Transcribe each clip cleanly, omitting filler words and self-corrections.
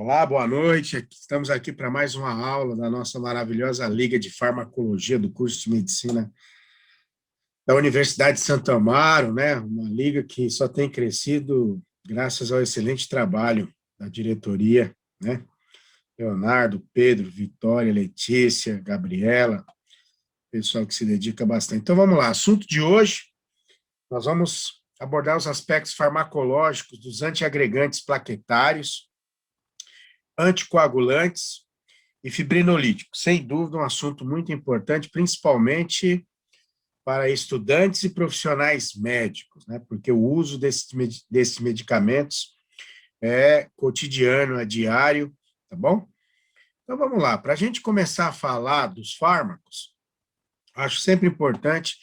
Olá, boa noite. Estamos aqui para mais uma aula da nossa maravilhosa Liga de Farmacologia do curso de Medicina da Universidade de Santo Amaro, né? Uma liga que só tem crescido graças ao excelente trabalho da diretoria, né? Leonardo, Pedro, Vitória, Letícia, Gabriela, pessoal que se dedica bastante. Então vamos lá, assunto de hoje, nós vamos abordar os aspectos farmacológicos dos antiagregantes plaquetários, anticoagulantes e fibrinolíticos. Sem dúvida, um assunto muito importante, principalmente para estudantes e profissionais médicos, né? Porque o uso desses medicamentos é cotidiano, é diário, tá bom? Então, vamos lá. Para a gente começar a falar dos fármacos, acho sempre importante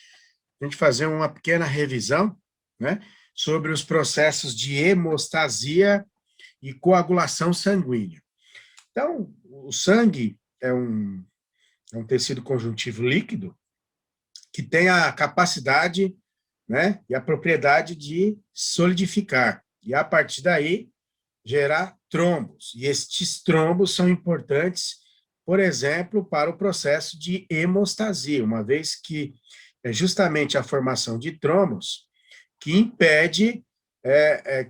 a gente fazer uma pequena revisão, né, sobre os processos de hemostasia e coagulação sanguínea. Então, o sangue é um tecido conjuntivo líquido que tem a capacidade, né, e a propriedade de solidificar. E, a partir daí, gerar trombos. E estes trombos são importantes, por exemplo, para o processo de hemostasia, uma vez que é justamente a formação de trombos que impede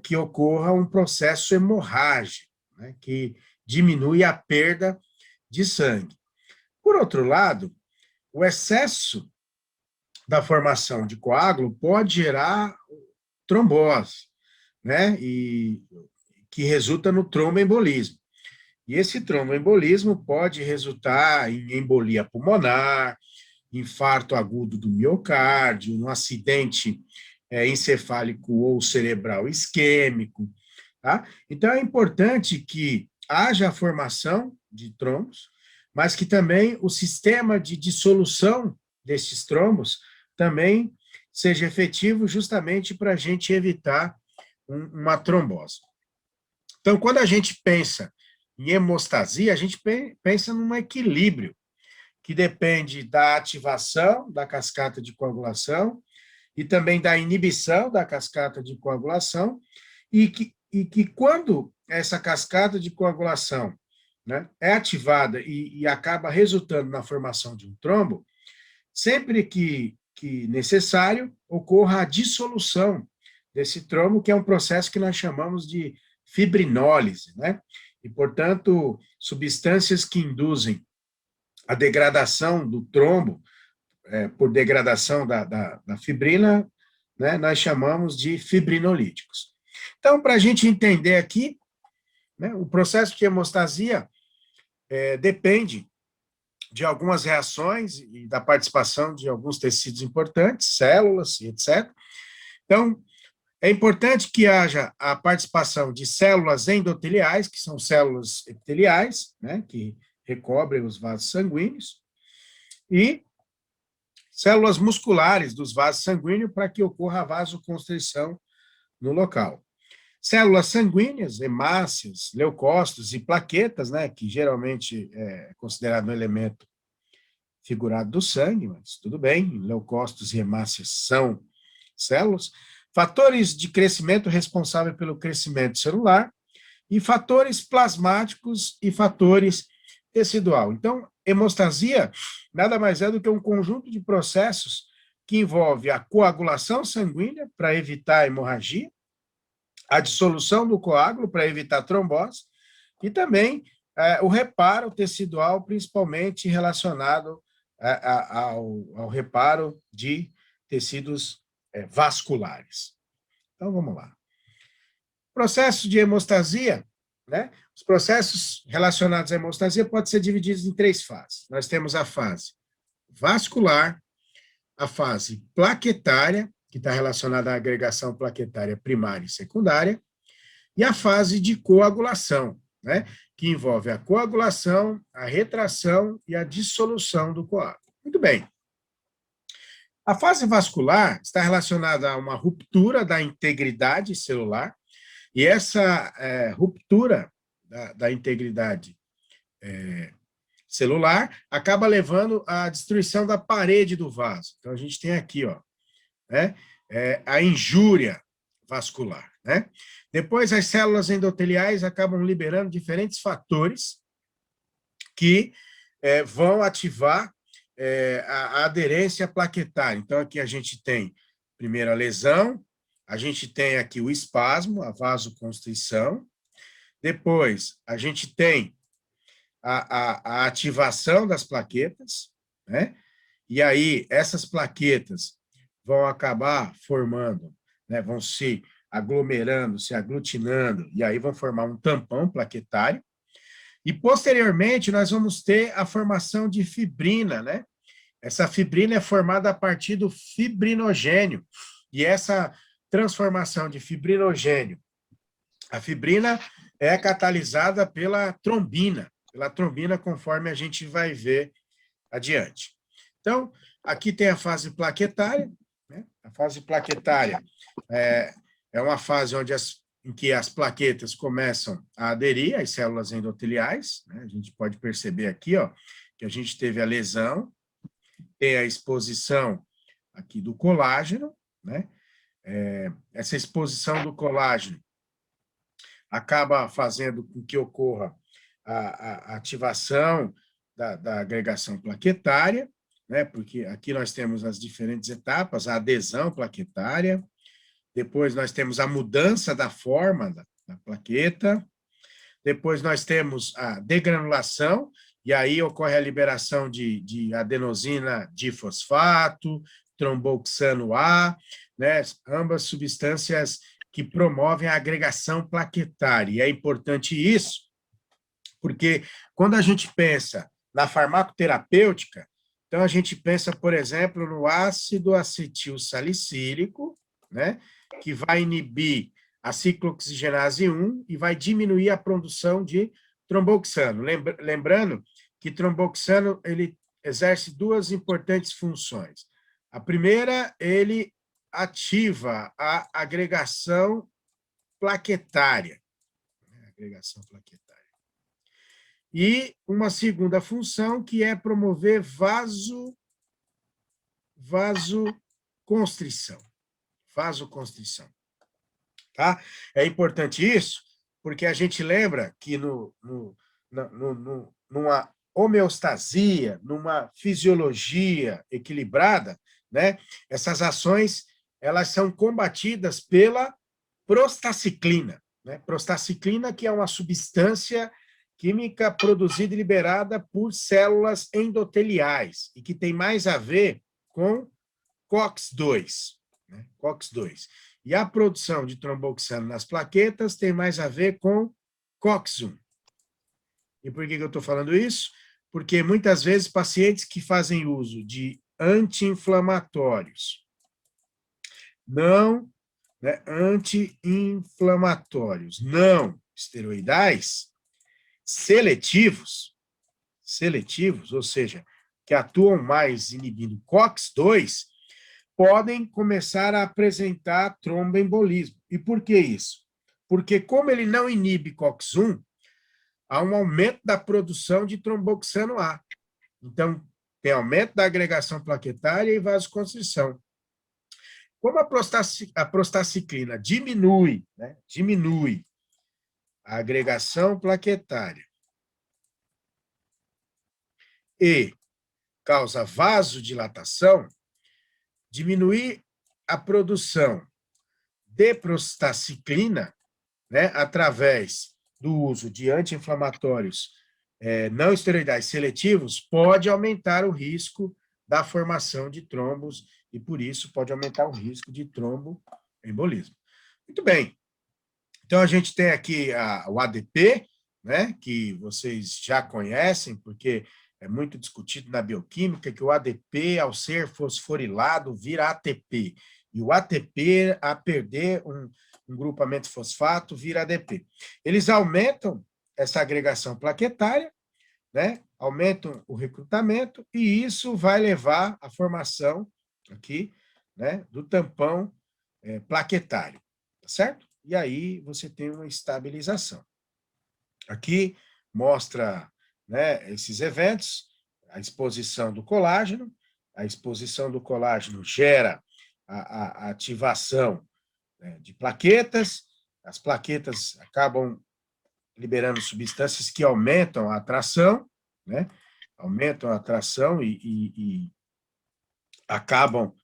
que ocorra um processo hemorrágico, né, que diminui a perda de sangue. Por outro lado, o excesso da formação de coágulo pode gerar trombose, né, e que resulta no tromboembolismo. E esse tromboembolismo pode resultar em embolia pulmonar, infarto agudo do miocárdio, um acidente encefálico ou cerebral isquêmico, tá? Então, é importante que haja a formação de trombos, mas que também o sistema de dissolução desses trombos também seja efetivo justamente para a gente evitar uma trombose. Então, quando a gente pensa em hemostasia, a gente pensa num equilíbrio que depende da ativação da cascata de coagulação e também da inibição da cascata de coagulação, e que quando essa cascata de coagulação, né, é ativada e acaba resultando na formação de um trombo, sempre que necessário, ocorra a dissolução desse trombo, que é um processo que nós chamamos de fibrinólise, né? E, portanto, substâncias que induzem a degradação do trombo, por degradação da fibrina, né, nós chamamos de fibrinolíticos. Então, para a gente entender aqui, né, o processo de hemostasia depende de algumas reações e da participação de alguns tecidos importantes, células e etc. Então, é importante que haja a participação de células endoteliais, que são células epiteliais, né, que recobrem os vasos sanguíneos, e células musculares dos vasos sanguíneos para que ocorra a vasoconstrição no local. Células sanguíneas, hemácias, leucócitos e plaquetas, né, que geralmente é considerado um elemento figurado do sangue, mas tudo bem, leucócitos e hemácias são células. Fatores de crescimento responsáveis pelo crescimento celular e fatores plasmáticos e fatores tecidual. Então, hemostasia nada mais é do que um conjunto de processos que envolve a coagulação sanguínea para evitar a hemorragia, a dissolução do coágulo para evitar trombose e também o reparo tecidual, principalmente relacionado ao reparo de tecidos vasculares. Então, vamos lá. Processo de hemostasia, né? Os processos relacionados à hemostasia podem ser divididos em 3 fases. Nós temos a fase vascular, a fase plaquetária, que está relacionada à agregação plaquetária primária e secundária, e a fase de coagulação, né, que envolve a coagulação, a retração e a dissolução do coágulo. Muito bem. A fase vascular está relacionada a uma ruptura da integridade celular, e essa ruptura da integridade celular acaba levando à destruição da parede do vaso. Então, a gente tem aqui, ó, né, a injúria vascular, né? Depois, as células endoteliais acabam liberando diferentes fatores que vão ativar a aderência plaquetária. Então, aqui a gente tem, primeiro, a lesão, a gente tem aqui o espasmo, a vasoconstrição, depois a gente tem a ativação das plaquetas, né? E aí essas plaquetas vão acabar formando, né? Vão se aglomerando, se aglutinando, e aí vão formar um tampão plaquetário. E, posteriormente, nós vamos ter a formação de fibrina, né? Essa fibrina é formada a partir do fibrinogênio, e essa transformação de fibrinogênio, a fibrina é catalisada pela trombina, conforme a gente vai ver adiante. Então, aqui tem a fase plaquetária, né? A fase plaquetária é uma fase em que as plaquetas começam a aderir às células endoteliais, né? A gente pode perceber aqui, ó, que a gente teve a lesão, tem a exposição aqui do colágeno, né? Essa exposição do colágeno acaba fazendo com que ocorra a ativação da agregação plaquetária, né? Porque aqui nós temos as diferentes etapas, a adesão plaquetária, depois nós temos a mudança da forma da plaqueta, depois nós temos a degranulação, e aí ocorre a liberação de adenosina difosfato, tromboxano A, né? Ambas substâncias que promovem a agregação plaquetária. E é importante isso, porque quando a gente pensa na farmacoterapêutica, então a gente pensa, por exemplo, no ácido acetil salicílico, né, que vai inibir a ciclooxigenase 1 e vai diminuir a produção de tromboxano. Lembrando que tromboxano ele exerce duas importantes funções. A primeira, ele ativa a agregação plaquetária. E uma segunda função, que é promover vasoconstrição. Tá? É importante isso, porque a gente lembra que numa homeostasia, numa fisiologia equilibrada, né, essas ações elas são combatidas pela prostaciclina, né? Prostaciclina, que é uma substância química produzida e liberada por células endoteliais e que tem mais a ver com COX-2, né? COX-2. E a produção de tromboxano nas plaquetas tem mais a ver com COX-1. E por que eu estou falando isso? Porque muitas vezes pacientes que fazem uso de anti-inflamatórios, não anti-inflamatórios, não esteroidais, seletivos, ou seja, que atuam mais inibindo COX-2, podem começar a apresentar tromboembolismo. E por que isso? Porque como ele não inibe COX-1, há um aumento da produção de tromboxano A. Então, tem aumento da agregação plaquetária e vasoconstrição. Como a prostaciclina diminui, né, diminui a agregação plaquetária e causa vasodilatação, diminuir a produção de prostaciclina, né, através do uso de anti-inflamatórios não esteroidais seletivos, pode aumentar o risco da formação de trombos e, por isso, pode aumentar o risco de tromboembolismo. Muito bem. Então, a gente tem aqui o ADP, né, que vocês já conhecem, porque é muito discutido na bioquímica, que o ADP, ao ser fosforilado, vira ATP. E o ATP, a perder um grupamento fosfato, vira ADP. Eles aumentam essa agregação plaquetária, né, aumentam o recrutamento, e isso vai levar à formação aqui, né, do tampão plaquetário, tá certo? E aí você tem uma estabilização. Aqui mostra, né, esses eventos, a exposição do colágeno gera a ativação, né, de plaquetas, as plaquetas acabam liberando substâncias que aumentam a atração, né? Aumentam a atração e acabam,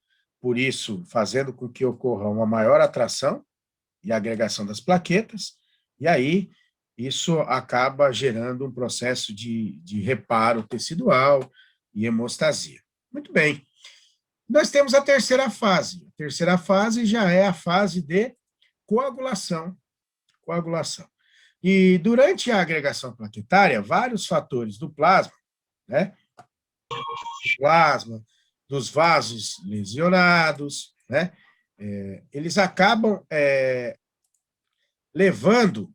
por isso, fazendo com que ocorra uma maior atração e agregação das plaquetas, e aí isso acaba gerando um processo de reparo tecidual e hemostasia. Muito bem. Nós temos a terceira fase. A terceira fase já é a fase de coagulação. Coagulação. E durante a agregação plaquetária, vários fatores do plasma, né? Plasma, dos vasos lesionados, né? Eles acabam levando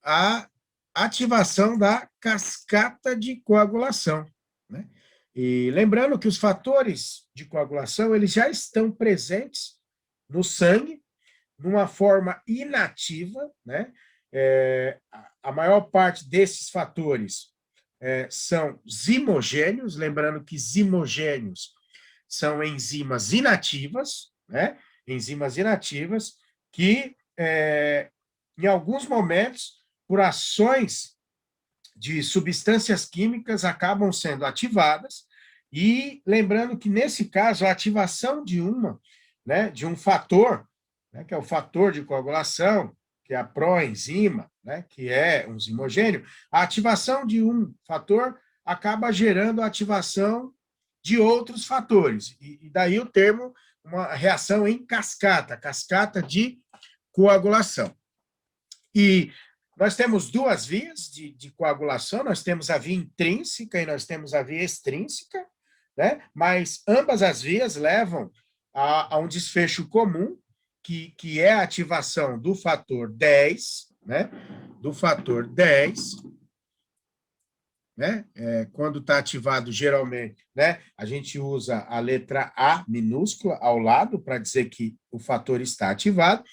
à ativação da cascata de coagulação, né? E lembrando que os fatores de coagulação, eles já estão presentes no sangue, numa forma inativa, né? A maior parte desses fatores são zimogênios, lembrando que zimogênios são enzimas inativas, né? Enzimas inativas que, em alguns momentos, por ações de substâncias químicas, acabam sendo ativadas, e lembrando que, nesse caso, a ativação de um fator, né, que é o fator de coagulação, que é a proenzima, né, que é um zimogênio, a ativação de um fator acaba gerando a ativação de outros fatores, e daí o termo, uma reação em cascata, cascata de coagulação. E nós temos duas vias de coagulação, nós temos a via intrínseca e nós temos a via extrínseca, né? Mas ambas as vias levam a um desfecho comum, que é a ativação do fator 10, né? Do fator 10, né? Quando está ativado, geralmente, né? A gente usa a letra A minúscula ao lado para dizer que o fator está ativado,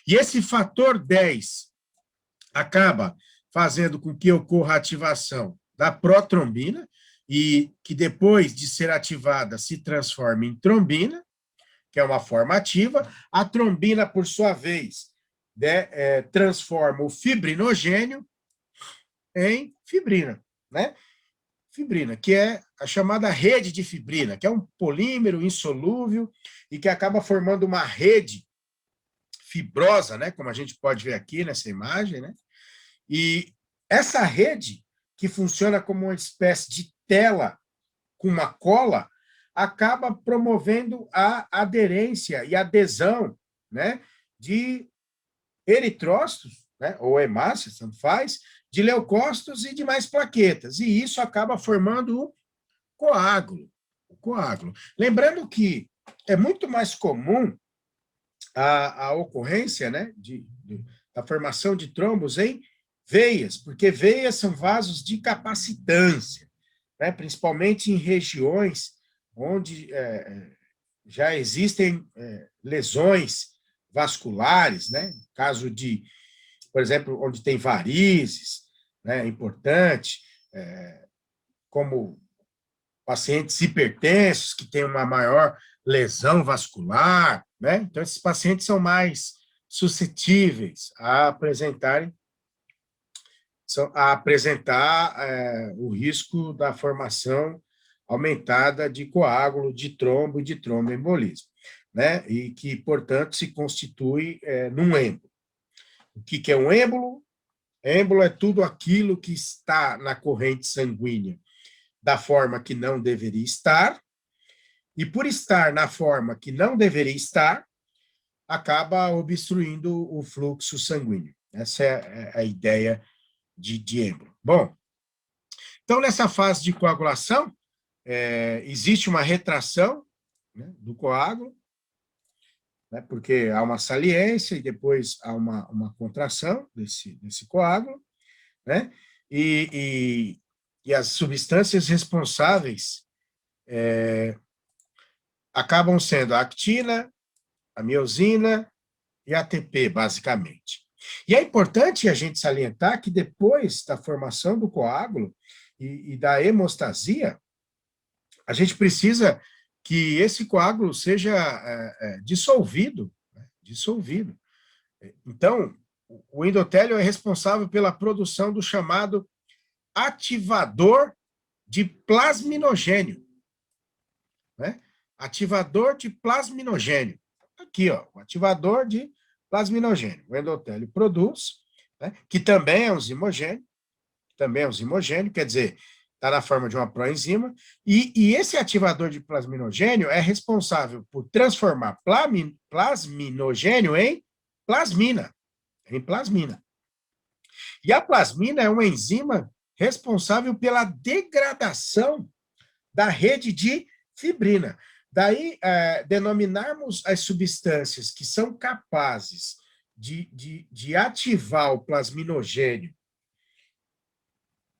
e esse fator 10 acaba fazendo com que ocorra a ativação da protrombina, e que depois de ser ativada se transforma em trombina, que é uma forma ativa. A trombina, por sua vez, né, transforma o fibrinogênio em fibrina, né? Fibrina, que é a chamada rede de fibrina, que é um polímero insolúvel e que acaba formando uma rede fibrosa, né, como a gente pode ver aqui nessa imagem, né? E essa rede, que funciona como uma espécie de tela com uma cola, acaba promovendo a aderência e adesão, né, de eritrócitos, né, ou hemácias, tanto faz, de leucócitos e de mais plaquetas. E isso acaba formando o coágulo. O coágulo. Lembrando que é muito mais comum a ocorrência, né, da formação de trombos em veias, porque veias são vasos de capacitância, né, principalmente em regiões onde já existem lesões vasculares, né, caso de, por exemplo, onde tem varizes, né, é importante, como pacientes hipertensos que têm uma maior lesão vascular, né? Então, esses pacientes são mais suscetíveis a apresentar o risco da formação aumentada de coágulo, de trombo e de tromboembolismo, né? E que, portanto, se constitui num êmbolo. O que é um êmbolo? Êmbolo é tudo aquilo que está na corrente sanguínea da forma que não deveria estar, e por estar na forma que não deveria estar, acaba obstruindo o fluxo sanguíneo. Essa é a ideia de êmbolo. Bom, então, nessa fase de coagulação, existe uma retração, né, do coágulo, né, porque há uma saliência e depois há uma contração desse coágulo, né, e as substâncias responsáveis acabam sendo a actina, a miosina e a ATP, basicamente. E é importante a gente salientar que depois da formação do coágulo e da hemostasia, a gente precisa que esse coágulo seja dissolvido, né? Dissolvido. Então, o endotélio é responsável pela produção do chamado ativador de plasminogênio, né? Ativador de plasminogênio. Aqui, ó, o ativador de plasminogênio. O endotélio produz, né, que também é um zimogênio, quer dizer, está na forma de uma proenzima, e esse ativador de plasminogênio é responsável por transformar plasminogênio em plasmina. E a plasmina é uma enzima responsável pela degradação da rede de fibrina. Daí, denominarmos as substâncias que são capazes de ativar o plasminogênio,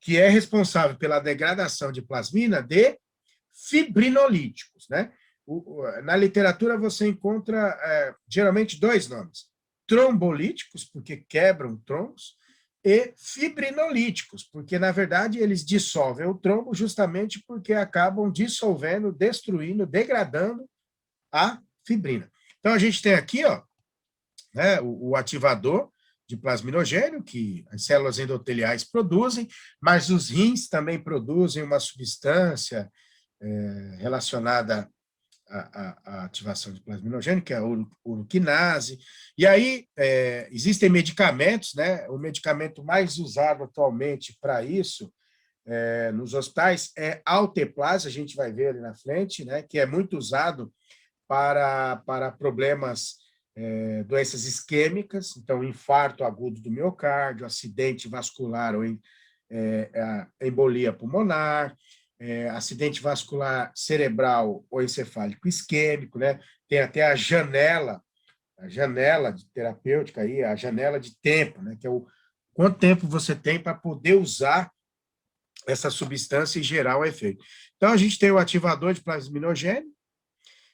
que é responsável pela degradação de plasmina, de fibrinolíticos, né? Na literatura você encontra geralmente dois nomes: trombolíticos, porque quebram trombos, e fibrinolíticos, porque, na verdade, eles dissolvem o trombo justamente porque acabam dissolvendo, destruindo, degradando a fibrina. Então, a gente tem aqui, ó, né, o ativador de plasminogênio, que as células endoteliais produzem, mas os rins também produzem uma substância relacionada a ativação de plasminogênio, que é a uroquinase. E aí, existem medicamentos, né? O medicamento mais usado atualmente para isso, nos hospitais, é Alteplase, a gente vai ver ali na frente, né? Que é muito usado para problemas, doenças isquêmicas, então, infarto agudo do miocárdio, acidente vascular ou embolia pulmonar, acidente vascular cerebral ou encefálico isquêmico, né? Tem até a janela de terapêutica aí, a janela de tempo, né? Que é o quanto tempo você tem para poder usar essa substância e gerar o efeito. Então, a gente tem o ativador de plasminogênio.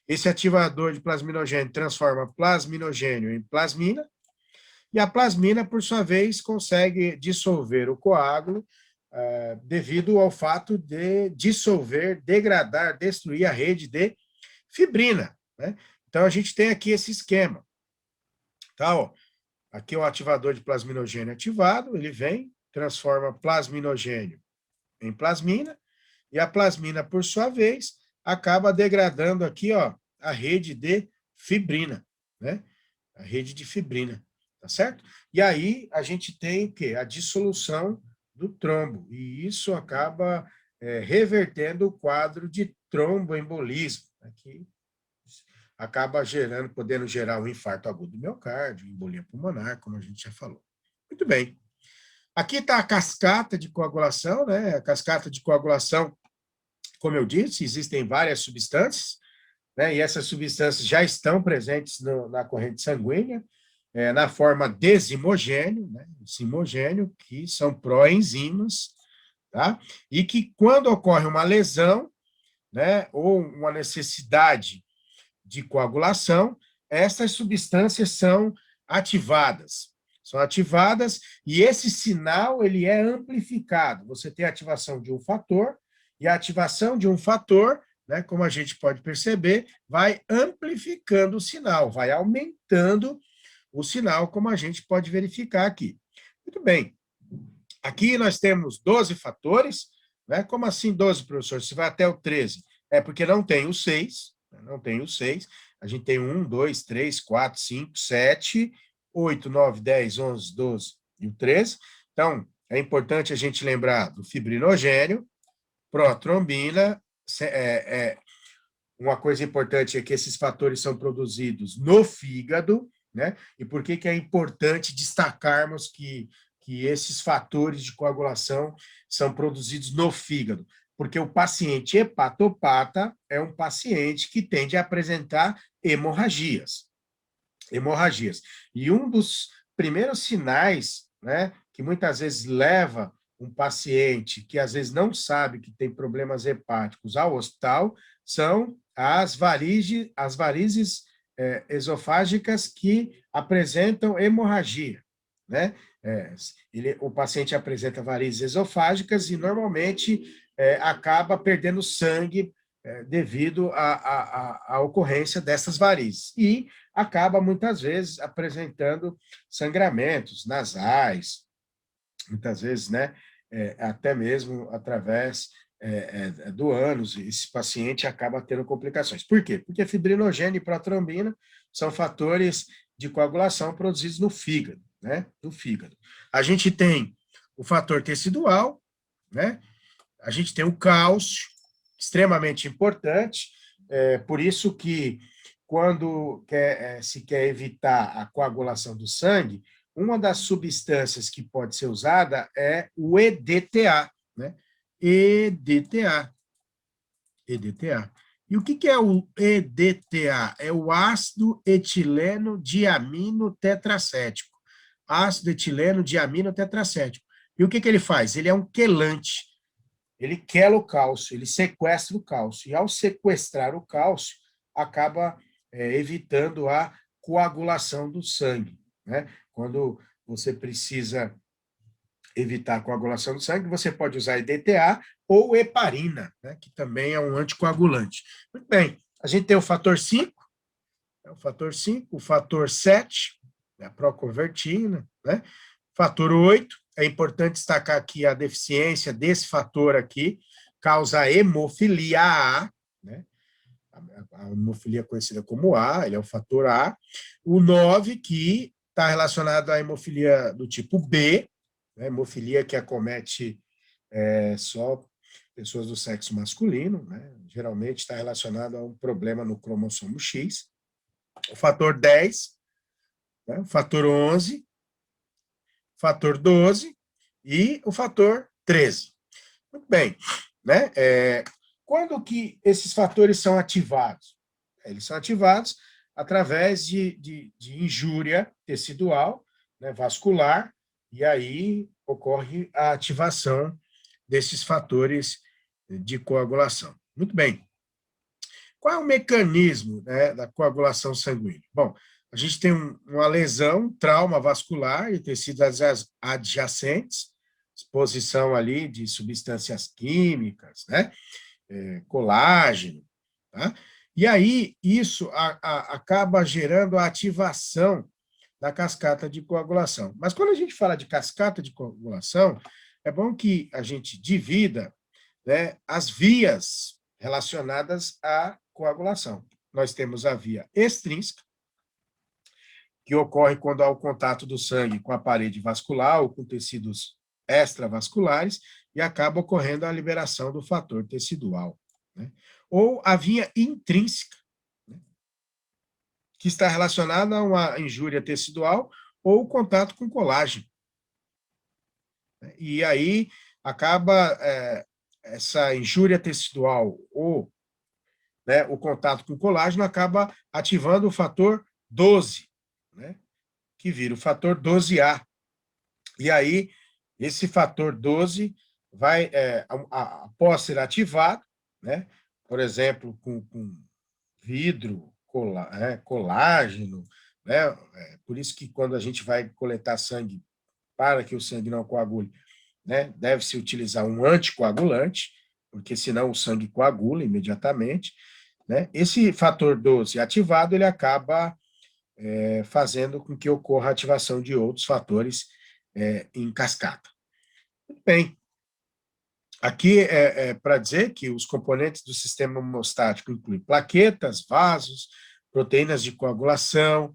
Esse ativador de plasminogênio transforma plasminogênio em plasmina, e a plasmina, por sua vez, consegue dissolver o coágulo devido ao fato de dissolver, degradar, destruir a rede de fibrina, né? Então, a gente tem aqui esse esquema. Tá, ó, aqui é o ativador de plasminogênio ativado, ele vem, transforma plasminogênio em plasmina, e a plasmina, por sua vez, acaba degradando aqui, ó, a rede de fibrina, né? A rede de fibrina, tá certo? E aí a gente tem o quê? A dissolução do trombo, e isso acaba revertendo o quadro de tromboembolismo, né, que acaba podendo gerar um infarto agudo do miocárdio, embolia pulmonar, como a gente já falou. Muito bem. Aqui está a cascata de coagulação, né? A cascata de coagulação, como eu disse, existem várias substâncias, né? E essas substâncias já estão presentes na corrente sanguínea, na forma de zimogênio, né? Zimogênio, que são proenzimas, tá? E que, quando ocorre uma lesão, né, ou uma necessidade de coagulação, essas substâncias são ativadas. São ativadas e esse sinal ele é amplificado. Você tem a ativação de um fator, e a ativação de um fator, né, como a gente pode perceber, vai amplificando o sinal, vai aumentando o sinal, como a gente pode verificar aqui. Muito bem. Aqui nós temos 12 fatores, né? Como assim 12, professor? Se vai até o 13? É porque não tem o 6, não tem o 6. A gente tem 1, 2, 3, 4, 5, 7, 8, 9, 10, 11, 12 e o 13. Então, é importante a gente lembrar do fibrinogênio, protrombina. Uma coisa importante é que esses fatores são produzidos no fígado, né? E por que é importante destacarmos que esses fatores de coagulação são produzidos no fígado? Porque o paciente hepatopata é um paciente que tende a apresentar hemorragias. E um dos primeiros sinais, né, que muitas vezes leva um paciente que às vezes não sabe que tem problemas hepáticos ao hospital são as varizes esofágicas que apresentam hemorragia, né? O paciente apresenta varizes esofágicas e normalmente acaba perdendo sangue devido à ocorrência dessas varizes. E acaba, muitas vezes, apresentando sangramentos nasais, muitas vezes, né, até mesmo através do ânus, esse paciente acaba tendo complicações. Por quê? Porque fibrinogênio e protrombina são fatores de coagulação produzidos no fígado, né? No fígado. A gente tem o fator tecidual, né? A gente tem o cálcio, extremamente importante, por isso que quando se quer evitar a coagulação do sangue, uma das substâncias que pode ser usada é o EDTA, né? EDTA. EDTA. E o que é o EDTA? É o ácido etileno diamino tetracético. Ácido etileno diamino tetracético. E o que ele faz? Ele é um quelante. Ele quela o cálcio, ele sequestra o cálcio. E ao sequestrar o cálcio, acaba evitando a coagulação do sangue, né? Quando você precisa evitar a coagulação do sangue, você pode usar EDTA ou heparina, né, que também é um anticoagulante. Muito bem, a gente tem o fator 5, o fator 7, a proconvertina, né? Fator 8, é importante destacar aqui a deficiência desse fator aqui, causa hemofilia A, né? A hemofilia conhecida como A, ele é o fator A. O 9, que está relacionado à hemofilia do tipo B, né? Hemofilia que acomete só pessoas do sexo masculino, né? Geralmente está relacionado a um problema no cromossomo X. O fator 10, né? O fator 11, fator 12 e o fator 13. Muito bem, né? Quando que esses fatores são ativados? Eles são ativados através de injúria tecidual, né, vascular, e aí ocorre a ativação desses fatores de coagulação. Muito bem. Qual é o mecanismo, né, da coagulação sanguínea? Bom, a gente tem uma lesão, um trauma vascular e tecidos adjacentes, exposição ali de substâncias químicas, né? Colágeno, tá? E aí isso acaba gerando a ativação da cascata de coagulação. Mas quando a gente fala de cascata de coagulação, é bom que a gente divida, né, as vias relacionadas à coagulação. Nós temos a via extrínseca, que ocorre quando há o contato do sangue com a parede vascular ou com tecidos extravasculares e acaba ocorrendo a liberação do fator tecidual, né? Ou a via intrínseca, né, que está relacionada a uma injúria tecidual ou contato com colágeno. E aí acaba essa injúria tecidual ou, né, o contato com colágeno acaba ativando o fator 12, né, que vira o fator 12A. E aí, esse fator 12 vai, após ser ativado, né, por exemplo, com vidro, colágeno, né, por isso que quando a gente vai coletar sangue para que o sangue não coagule, né, deve-se utilizar um anticoagulante, porque senão o sangue coagula imediatamente, né? Esse fator 12 ativado, ele acaba fazendo com que ocorra a ativação de outros fatores em cascata. Muito bem. Aqui é para dizer que os componentes do sistema hemostático incluem plaquetas, vasos, proteínas de coagulação,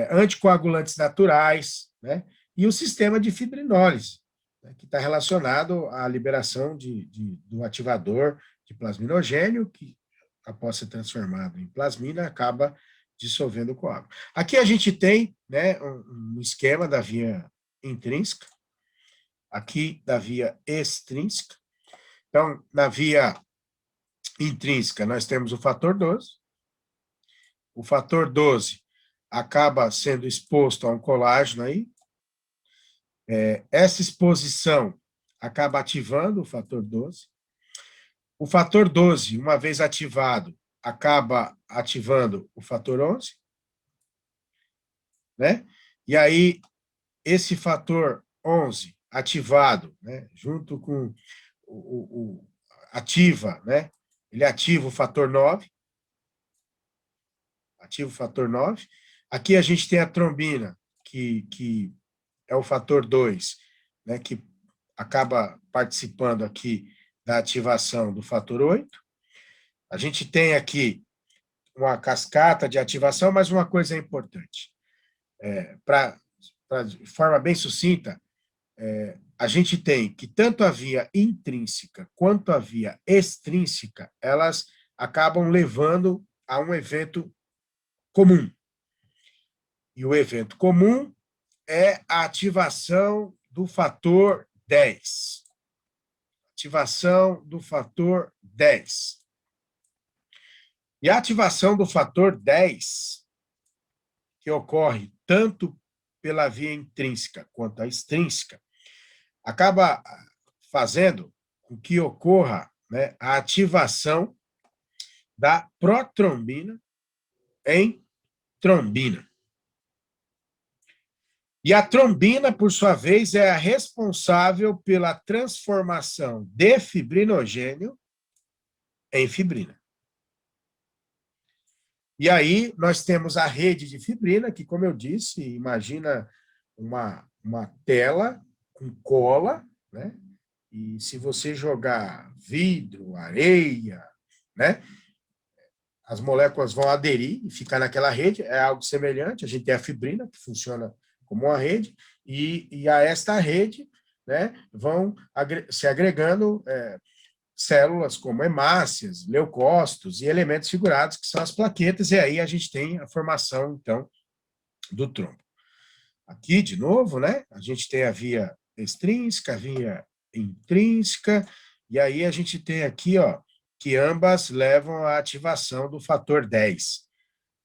anticoagulantes naturais, né? E o sistema de fibrinólise, né, que está relacionado à liberação do ativador de plasminogênio, que, após ser transformado em plasmina, acaba dissolvendo o coágulo. Aqui a gente tem, né, um esquema da via intrínseca, aqui da via extrínseca. Então, na via intrínseca, nós temos o fator 12. O fator 12 acaba sendo exposto a um colágeno aí. Essa exposição acaba ativando o fator 12. O fator 12, uma vez ativado, acaba ativando o fator 11, né? E aí, esse fator 11 ativado, né, junto com ativa, né, ele ativa o fator 9. Ativa o fator 9. Aqui a gente tem a trombina, que é o fator 2, né, que acaba participando aqui da ativação do fator 8. A gente tem aqui uma cascata de ativação, mas uma coisa é importante. De forma bem sucinta, a gente tem que tanto a via intrínseca quanto a via extrínseca, elas acabam levando a um evento comum. E o evento comum é a ativação do fator 10. Ativação do fator 10. E a ativação do fator 10, que ocorre tanto pela via intrínseca quanto a extrínseca, acaba fazendo com que ocorra, né, a ativação da protrombina em trombina. E a trombina, por sua vez, é a responsável pela transformação de fibrinogênio em fibrina. E aí nós temos a rede de fibrina, que, como eu disse, imagina uma tela com cola, né? E se você jogar vidro, areia, né, as moléculas vão aderir e ficar naquela rede, é algo semelhante. A gente tem a fibrina, que funciona como uma rede, e a esta rede, né, vão se agregando células como hemácias, leucócitos e elementos figurados, que são as plaquetas, e aí a gente tem a formação, então, do trombo. Aqui, de novo, né, a gente tem a via extrínseca, a via intrínseca, e aí a gente tem aqui, ó, que ambas levam à ativação do fator 10,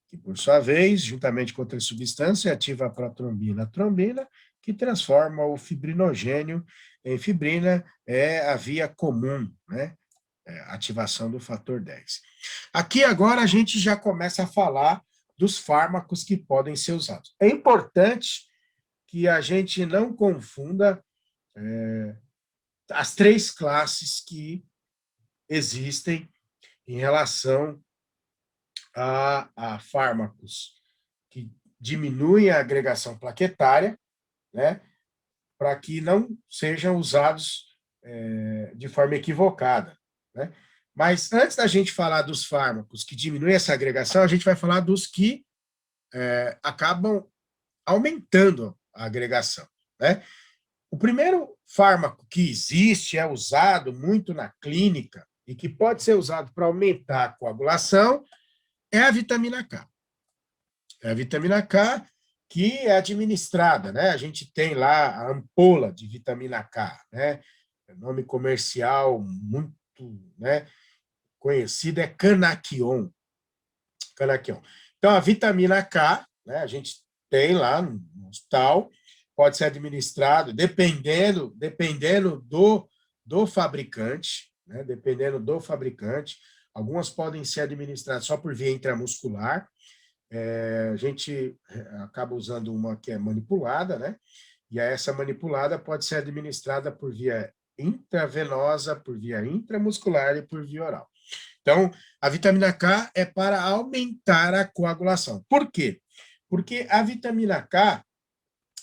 que, por sua vez, juntamente com outra substância, ativa a protrombina, a trombina, que transforma o fibrinogênio em fibrina, é a via comum, né? Ativação do fator 10. Aqui agora a gente já começa a falar dos fármacos que podem ser usados. É importante que a gente não confunda as três classes que existem em relação a fármacos que diminuem a agregação plaquetária, né, para que não sejam usados de forma equivocada, né? Mas antes da gente falar dos fármacos que diminuem essa agregação, a gente vai falar dos que acabam aumentando a agregação, né? O primeiro fármaco que existe, é usado muito na clínica e que pode ser usado para aumentar a coagulação, é a vitamina K. É a vitamina K que é administrada, né? A gente tem lá a ampola de vitamina K, né? O nome comercial muito, né, conhecido é Canaquion. Canaquion. Então, a vitamina K, né, a gente tem lá no hospital, pode ser administrado, dependendo do fabricante, né, dependendo do fabricante. Algumas podem ser administradas só por via intramuscular. A gente acaba usando uma que é manipulada, né? E essa manipulada pode ser administrada por via intravenosa, por via intramuscular e por via oral. Então, a vitamina K é para aumentar a coagulação. Por quê? Porque a vitamina K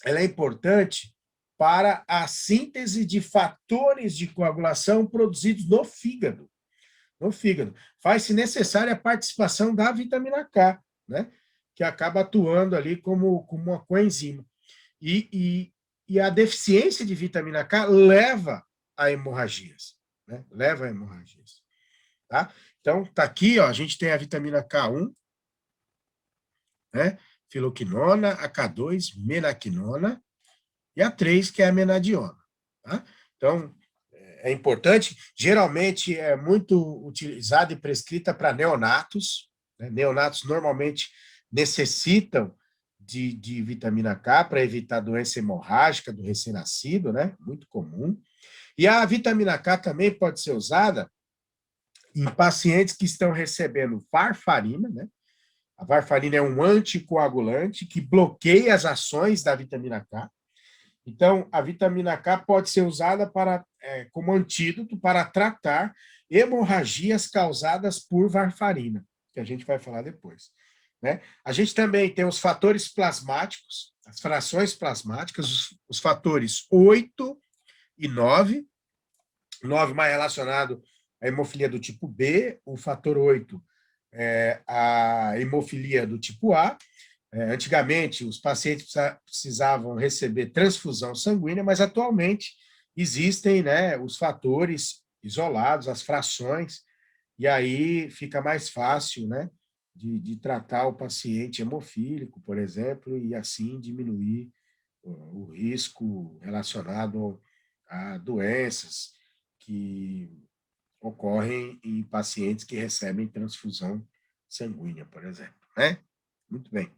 ela é importante para a síntese de fatores de coagulação produzidos no fígado. No fígado. Faz-se necessária a participação da vitamina K, né? Que acaba atuando ali como uma coenzima. E a deficiência de vitamina K leva a hemorragias, né? Leva a hemorragias. Tá? Então, tá aqui, ó, a gente tem a vitamina K1, né? Filoquinona, a K2, menaquinona, e a 3, que é a menadiona. Tá? Então, é importante, geralmente é muito utilizada e prescrita para neonatos, né? Neonatos normalmente necessitam de vitamina K para evitar doença hemorrágica do recém-nascido, né? Muito comum. E a vitamina K também pode ser usada em pacientes que estão recebendo varfarina, né? A varfarina é um anticoagulante que bloqueia as ações da vitamina K. Então, a vitamina K pode ser usada para como antídoto para tratar hemorragias causadas por varfarina, que a gente vai falar depois. Né? A gente também tem os fatores plasmáticos, as frações plasmáticas, os fatores 8 e 9. 9 mais relacionado à hemofilia do tipo B, o fator 8 a hemofilia do tipo A. Antigamente, os pacientes precisavam receber transfusão sanguínea, mas atualmente existem, né, os fatores isolados, as frações, e aí fica mais fácil, né, de tratar o paciente hemofílico, por exemplo, e assim diminuir o risco relacionado a doenças que ocorrem em pacientes que recebem transfusão sanguínea, por exemplo, né? Muito bem.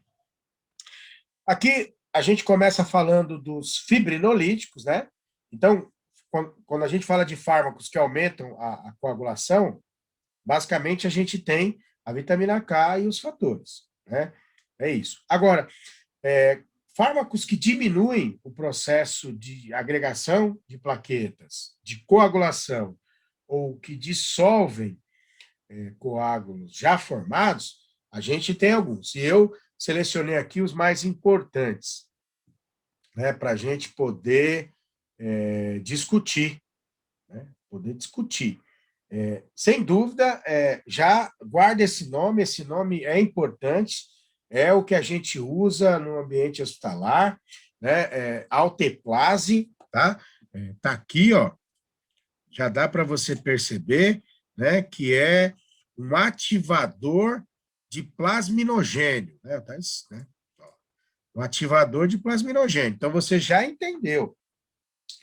Aqui a gente começa falando dos fibrinolíticos, né? Então, quando a gente fala de fármacos que aumentam a coagulação, basicamente a gente tem a vitamina K e os fatores, né? É isso. Agora, fármacos que diminuem o processo de agregação de plaquetas, de coagulação, ou que dissolvem coágulos já formados, a gente tem alguns. E eu selecionei aqui os mais importantes, né, para a gente poder discutir. Né, poder discutir. Sem dúvida, já guarda esse nome é importante, é o que a gente usa no ambiente hospitalar, né? Alteplase, tá? Tá aqui, ó, já dá para você perceber, né, que é um ativador de plasminogênio, né? Um ativador de plasminogênio. Então, você já entendeu,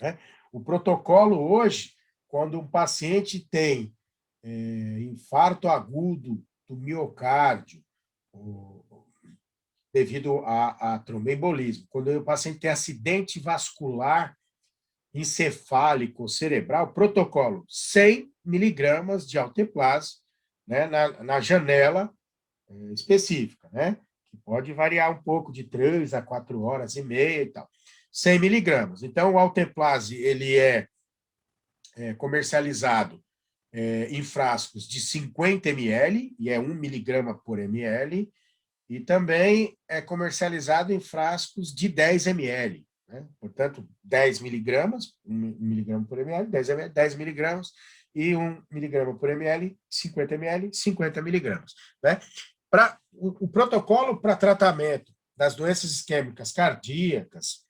né? O protocolo hoje, quando um paciente tem infarto agudo do miocárdio, devido a tromboembolismo, quando o paciente tem acidente vascular encefálico cerebral, protocolo 100 miligramas de alteplase, né, na janela específica, né, que pode variar um pouco de 3 a 4 horas e meia e tal. 100 miligramas. Então, o alteplase ele é comercializado em frascos de 50 ml, e é 1 miligrama por ml, e também é comercializado em frascos de 10 ml. Né? Portanto, 10 miligramas, 1 miligrama por ml, 10 miligramas, e 1 miligrama por ml, 50 ml, 50 miligramas. Né? O protocolo para tratamento das doenças isquêmicas cardíacas,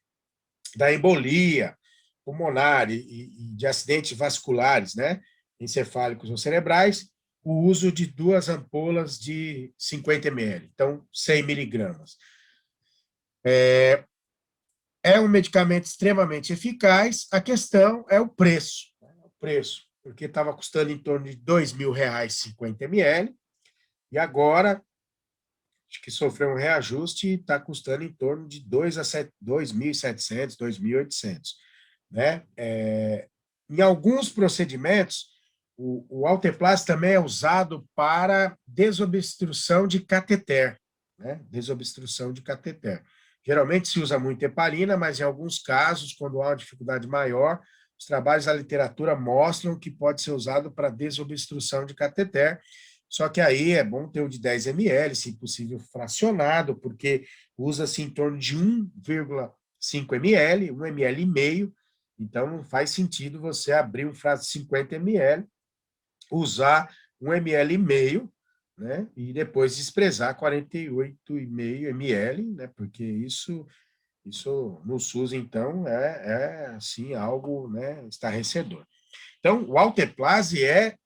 da embolia pulmonar e de acidentes vasculares, né, encefálicos ou cerebrais, o uso de 2 ampolas de 50 ml, então 100 miligramas. É um medicamento extremamente eficaz, a questão é o preço, porque estava custando em torno de R$ 2.000 50 ml, e agora acho que sofreu um reajuste e está custando em torno de 2.700, 2.800. Né? Em alguns procedimentos, o alteplase também é usado para desobstrução de cateter. Né? Desobstrução de cateter. Geralmente se usa muito heparina, mas em alguns casos, quando há uma dificuldade maior, os trabalhos da literatura mostram que pode ser usado para desobstrução de cateter. Só que aí é bom ter o de 10 ml, se possível fracionado, porque usa-se em torno de 1,5 ml, 1 ml e meio, então não faz sentido você abrir um frasco de 50 ml, usar 1 ml e meio, né, e depois desprezar 48,5 ml, né, porque isso no SUS, então, assim, algo, né, estarrecedor. Então, o alteplase é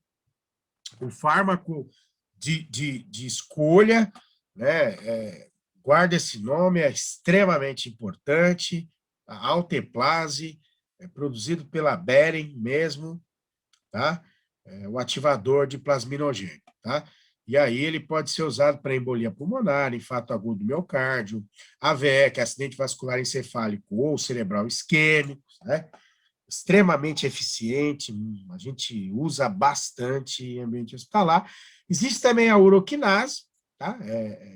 um fármaco de escolha, né? Guarda esse nome, é extremamente importante. A alteplase é produzido pela Behring mesmo, tá? O ativador de plasminogênio, tá? E aí ele pode ser usado para embolia pulmonar, infarto agudo do miocárdio, AVE, que é acidente vascular encefálico ou cerebral isquêmico, né? Extremamente eficiente, a gente usa bastante em ambiente hospitalar. Existe também a uroquinase, tá?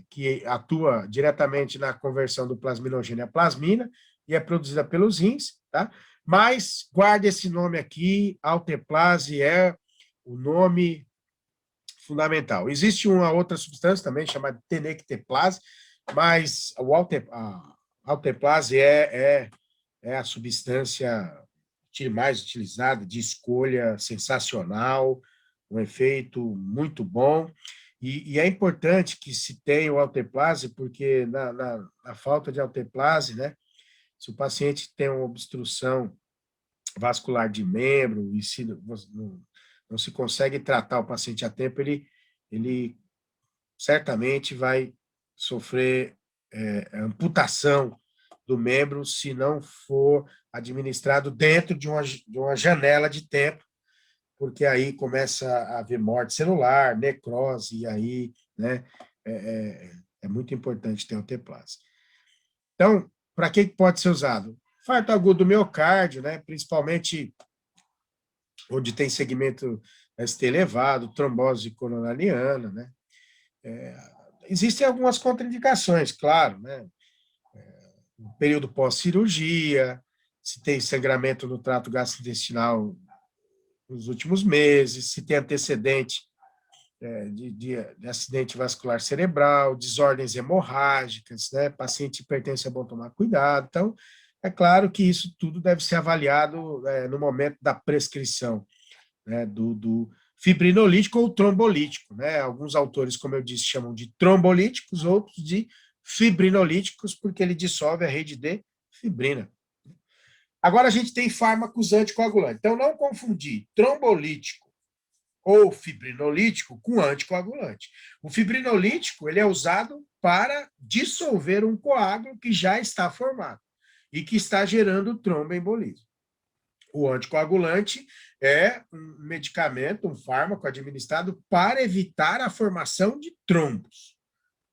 Que atua diretamente na conversão do plasminogênio a plasmina e é produzida pelos rins, tá? Mas guarde esse nome aqui, alteplase é o nome fundamental. Existe uma outra substância também chamada tenecteplase, mas a alteplase é a substância mais utilizada, de escolha sensacional, um efeito muito bom. E é importante que se tenha o alteplase, porque na falta de alteplase, né, se o paciente tem uma obstrução vascular de membro e se não se consegue tratar o paciente a tempo, ele certamente vai sofrer amputação do membro se não for administrado dentro de uma janela de tempo, porque aí começa a haver morte celular, necrose, e aí, né, é muito importante ter o T-plase. Então, para que pode ser usado? Infarto agudo do miocárdio, né, principalmente onde tem segmento ST elevado, trombose coronariana, né? Existem algumas contraindicações, claro, né? No período pós-cirurgia, se tem sangramento no trato gastrointestinal nos últimos meses, se tem antecedente de acidente vascular cerebral, desordens hemorrágicas, né? Paciente hipertenso é bom tomar cuidado. Então, é claro que isso tudo deve ser avaliado no momento da prescrição, né, do fibrinolítico ou trombolítico, né? Alguns autores, como eu disse, chamam de trombolíticos, outros de fibrinolíticos, porque ele dissolve a rede de fibrina. Agora a gente tem fármacos anticoagulantes. Então, não confundir trombolítico ou fibrinolítico com anticoagulante. O fibrinolítico ele é usado para dissolver um coágulo que já está formado e que está gerando tromboembolismo. O anticoagulante é um medicamento, um fármaco administrado para evitar a formação de trombos,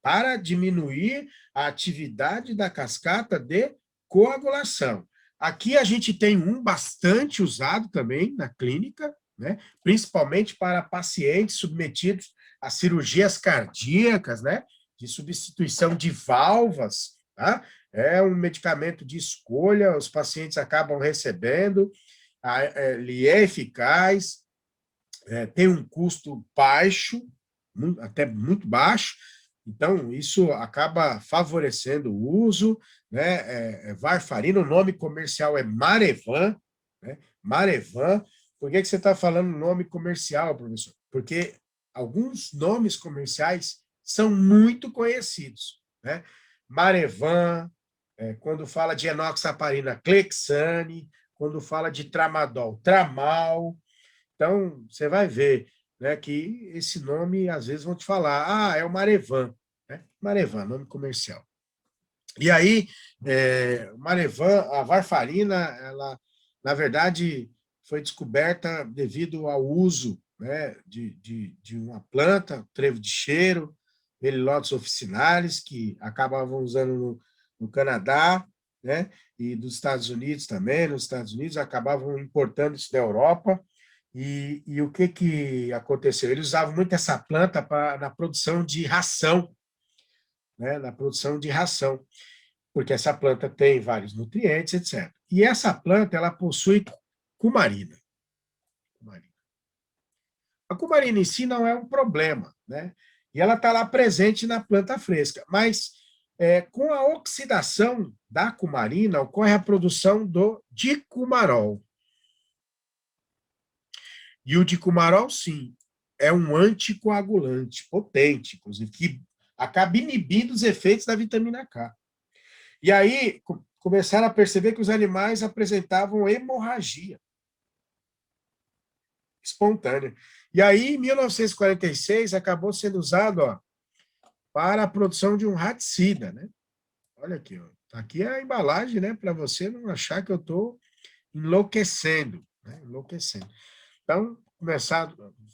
para diminuir a atividade da cascata de coagulação. Aqui a gente tem um bastante usado também na clínica, né? Principalmente para pacientes submetidos a cirurgias cardíacas, né? De substituição de válvulas, tá? É um medicamento de escolha, os pacientes acabam recebendo, ele é eficaz, tem um custo baixo, até muito baixo, então isso acaba favorecendo o uso, né? Varfarina, o nome comercial é Marevan, né? Marevan. Por que você está falando nome comercial, professor? Porque alguns nomes comerciais são muito conhecidos, né? Marevan, quando fala de enoxaparina, Clexane, quando fala de tramadol, Tramal. Então, você vai ver, né, que esse nome, às vezes, vão te falar, é o Marevan, né? Marevan, nome comercial. E aí, Marevan, a varfarina, ela, na verdade, foi descoberta devido ao uso, né, de uma planta, trevo de cheiro, Melilotus officinalis, que acabavam usando no Canadá, né, e dos Estados Unidos também. Nos Estados Unidos acabavam importando isso da Europa. E o que aconteceu? Eles usavam muito essa planta na produção de ração, né, na produção de ração, porque essa planta tem vários nutrientes, etc. E essa planta, ela possui cumarina. A cumarina em si não é um problema, né? E ela está lá presente na planta fresca, mas com a oxidação da cumarina ocorre a produção do dicumarol. E o dicumarol, sim, é um anticoagulante potente, inclusive, que acaba inibindo os efeitos da vitamina K. E aí começaram a perceber que os animais apresentavam hemorragia espontânea. E aí, em 1946, acabou sendo usado para a produção de um raticida, né? Olha aqui, ó. Aqui é a embalagem, né? Para você não achar que eu estou enlouquecendo, né? Enlouquecendo. Então,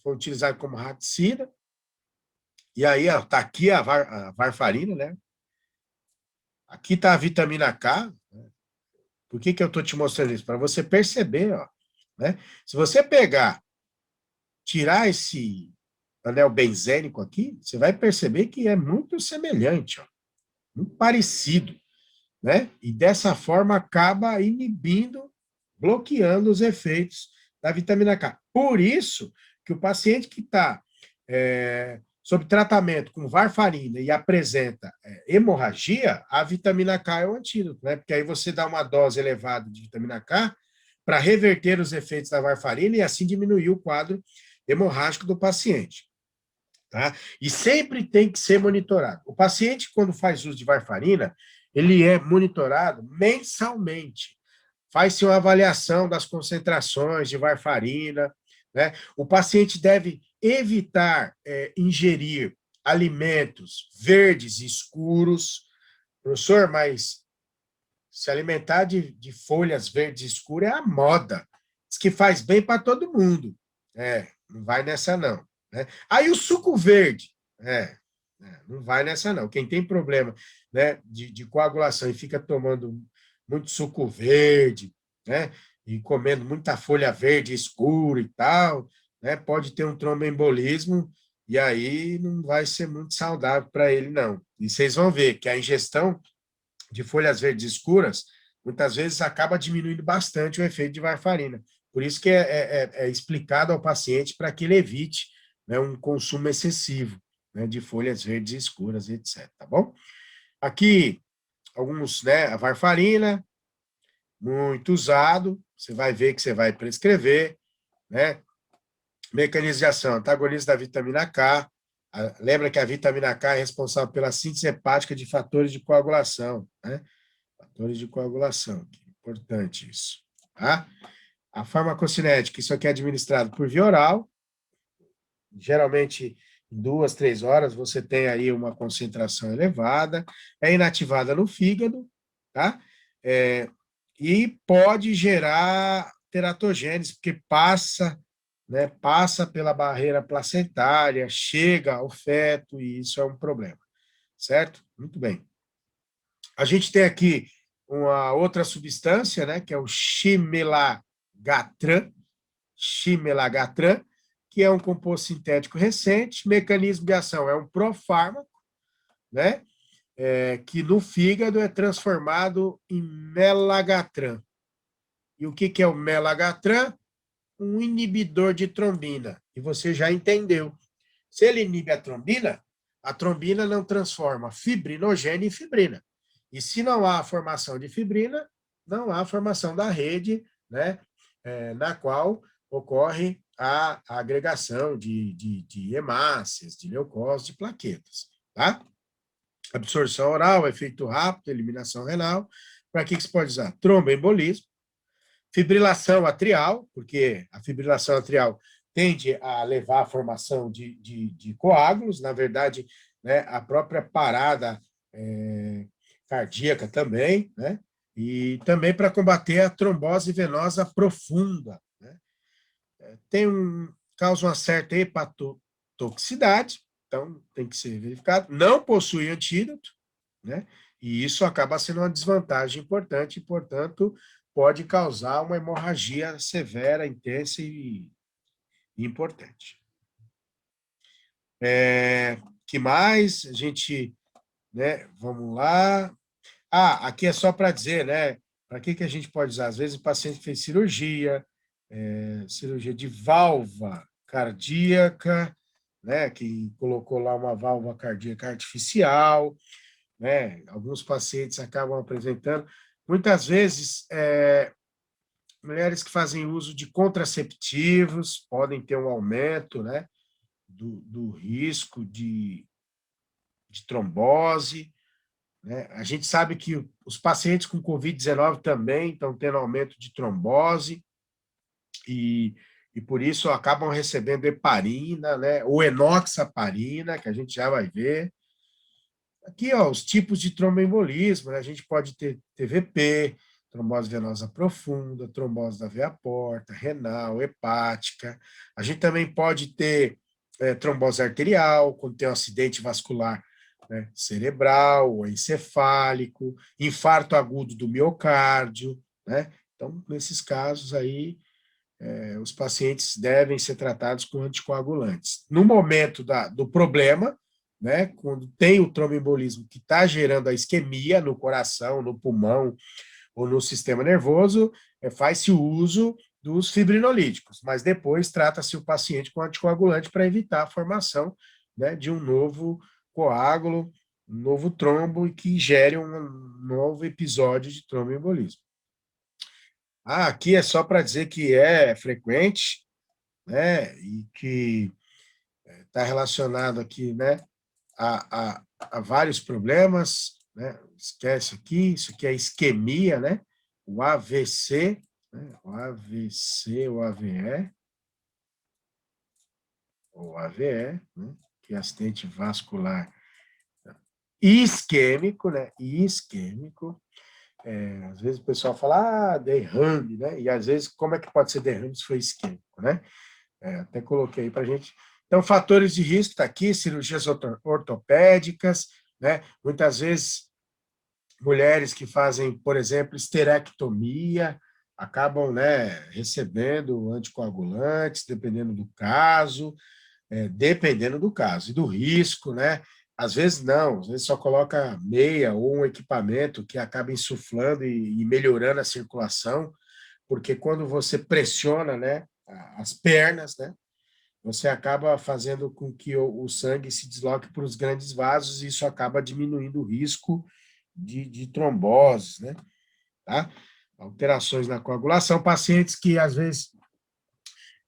foi utilizado como raticida. E aí, está aqui a varfarina, né? Aqui está a vitamina K. Né? Por que eu estou te mostrando isso? Para você perceber, ó, né? Se você tirar esse anel benzênico aqui, você vai perceber que é muito semelhante, ó, muito parecido, né? E dessa forma acaba inibindo, bloqueando os efeitos da vitamina K. Por isso que o paciente que está sob tratamento com varfarina e apresenta hemorragia, a vitamina K é o antídoto, né? Porque aí você dá uma dose elevada de vitamina K para reverter os efeitos da varfarina e assim diminuir o quadro hemorrágico do paciente. Tá? E sempre tem que ser monitorado. O paciente, quando faz uso de varfarina, ele é monitorado mensalmente. Faz-se uma avaliação das concentrações de varfarina, né? O paciente deve evitar ingerir alimentos verdes escuros. Professor, mas se alimentar de folhas verdes escuras é a moda. Diz que faz bem para todo mundo. Não vai nessa não. Né? Aí o suco verde, não vai nessa não. Quem tem problema, né, de coagulação e fica tomando muito suco verde, né, e comendo muita folha verde escura e tal, né, pode ter um tromboembolismo e aí não vai ser muito saudável para ele, não. E vocês vão ver que a ingestão de folhas verdes escuras muitas vezes acaba diminuindo bastante o efeito de varfarina. Por isso que é explicado ao paciente para que ele evite, né, um consumo excessivo, né, de folhas verdes escuras, etc. Tá bom? Aqui, alguns, né, a varfarina, muito usado, você vai ver que você vai prescrever, né? Mecanismo de ação, antagonista da vitamina K. Lembra que a vitamina K é responsável pela síntese hepática de fatores de coagulação, né? Fatores de coagulação, que é importante isso, tá? A farmacocinética, isso aqui é administrado por via oral, geralmente em 2, 3 horas você tem aí uma concentração elevada, é inativada no fígado, tá? E pode gerar teratogênese, porque passa, né, passa pela barreira placentária, chega ao feto, e isso é um problema, certo? Muito bem. A gente tem aqui uma outra substância, né, que é o chimelangatran, que é um composto sintético recente. Mecanismo de ação é um profármaco, né, que no fígado é transformado em melagatran. E o que é o melagatran? Um inibidor de trombina. E você já entendeu. Se ele inibe a trombina não transforma fibrinogênio em fibrina. E se não há formação de fibrina, não há formação da rede, né, na qual ocorre a agregação de hemácias, de leucócitos, de plaquetas. Tá? Absorção oral, efeito rápido, eliminação renal. Para que se pode usar? Tromboembolismo. Fibrilação atrial, porque a fibrilação atrial tende a levar à formação de coágulos, na verdade, né, a própria parada cardíaca também, né, e também para combater a trombose venosa profunda. Né. Causa uma certa hepatotoxicidade, então tem que ser verificado, não possui antídoto, né, e isso acaba sendo uma desvantagem importante, e, portanto, pode causar uma hemorragia severa, intensa e importante. Que mais? A gente, né, vamos lá. Aqui é só para dizer, né, para que a gente pode usar? Às vezes o paciente fez cirurgia, cirurgia de válvula cardíaca, né, que colocou lá uma válvula cardíaca artificial, né, alguns pacientes acabam apresentando. Muitas vezes, mulheres que fazem uso de contraceptivos podem ter um aumento, né, do risco de trombose. Né? A gente sabe que os pacientes com Covid-19 também estão tendo aumento de trombose e por isso acabam recebendo heparina, né, ou enoxaparina, que a gente já vai ver. Aqui, ó, os tipos de tromboembolismo, né? A gente pode ter TVP, trombose venosa profunda, trombose da veia porta, renal, hepática. A gente também pode ter trombose arterial, quando tem um acidente vascular, né, cerebral ou encefálico, infarto agudo do miocárdio, né? Então, nesses casos aí, os pacientes devem ser tratados com anticoagulantes. No momento do problema, né, quando tem o tromboembolismo que está gerando a isquemia no coração, no pulmão ou no sistema nervoso, faz-se o uso dos fibrinolíticos, mas depois trata-se o paciente com anticoagulante para evitar a formação, né, de um novo coágulo, um novo trombo e que gere um novo episódio de tromboembolismo. Aqui é só para dizer que é frequente, né, e que está relacionado aqui, né, a vários problemas, né? Esquece aqui, isso aqui é isquemia, né? O AVC, né? O AVC, o AVE, ou AVE, né? Que é acidente vascular isquêmico, né? Isquêmico. Às vezes o pessoal fala, derrame, né? E às vezes, como é que pode ser derrame se foi isquêmico, né? Até coloquei aí para a gente. Então, fatores de risco está aqui, cirurgias ortopédicas, né? Muitas vezes, mulheres que fazem, por exemplo, esterectomia, acabam, né, recebendo anticoagulantes, dependendo do caso e do risco, né? Às vezes não, às vezes só coloca meia ou um equipamento que acaba insuflando e melhorando a circulação, porque quando você pressiona, né, as pernas, né, você acaba fazendo com que o sangue se desloque para os grandes vasos e isso acaba diminuindo o risco de tromboses, né? Tá? Alterações na coagulação, pacientes que às vezes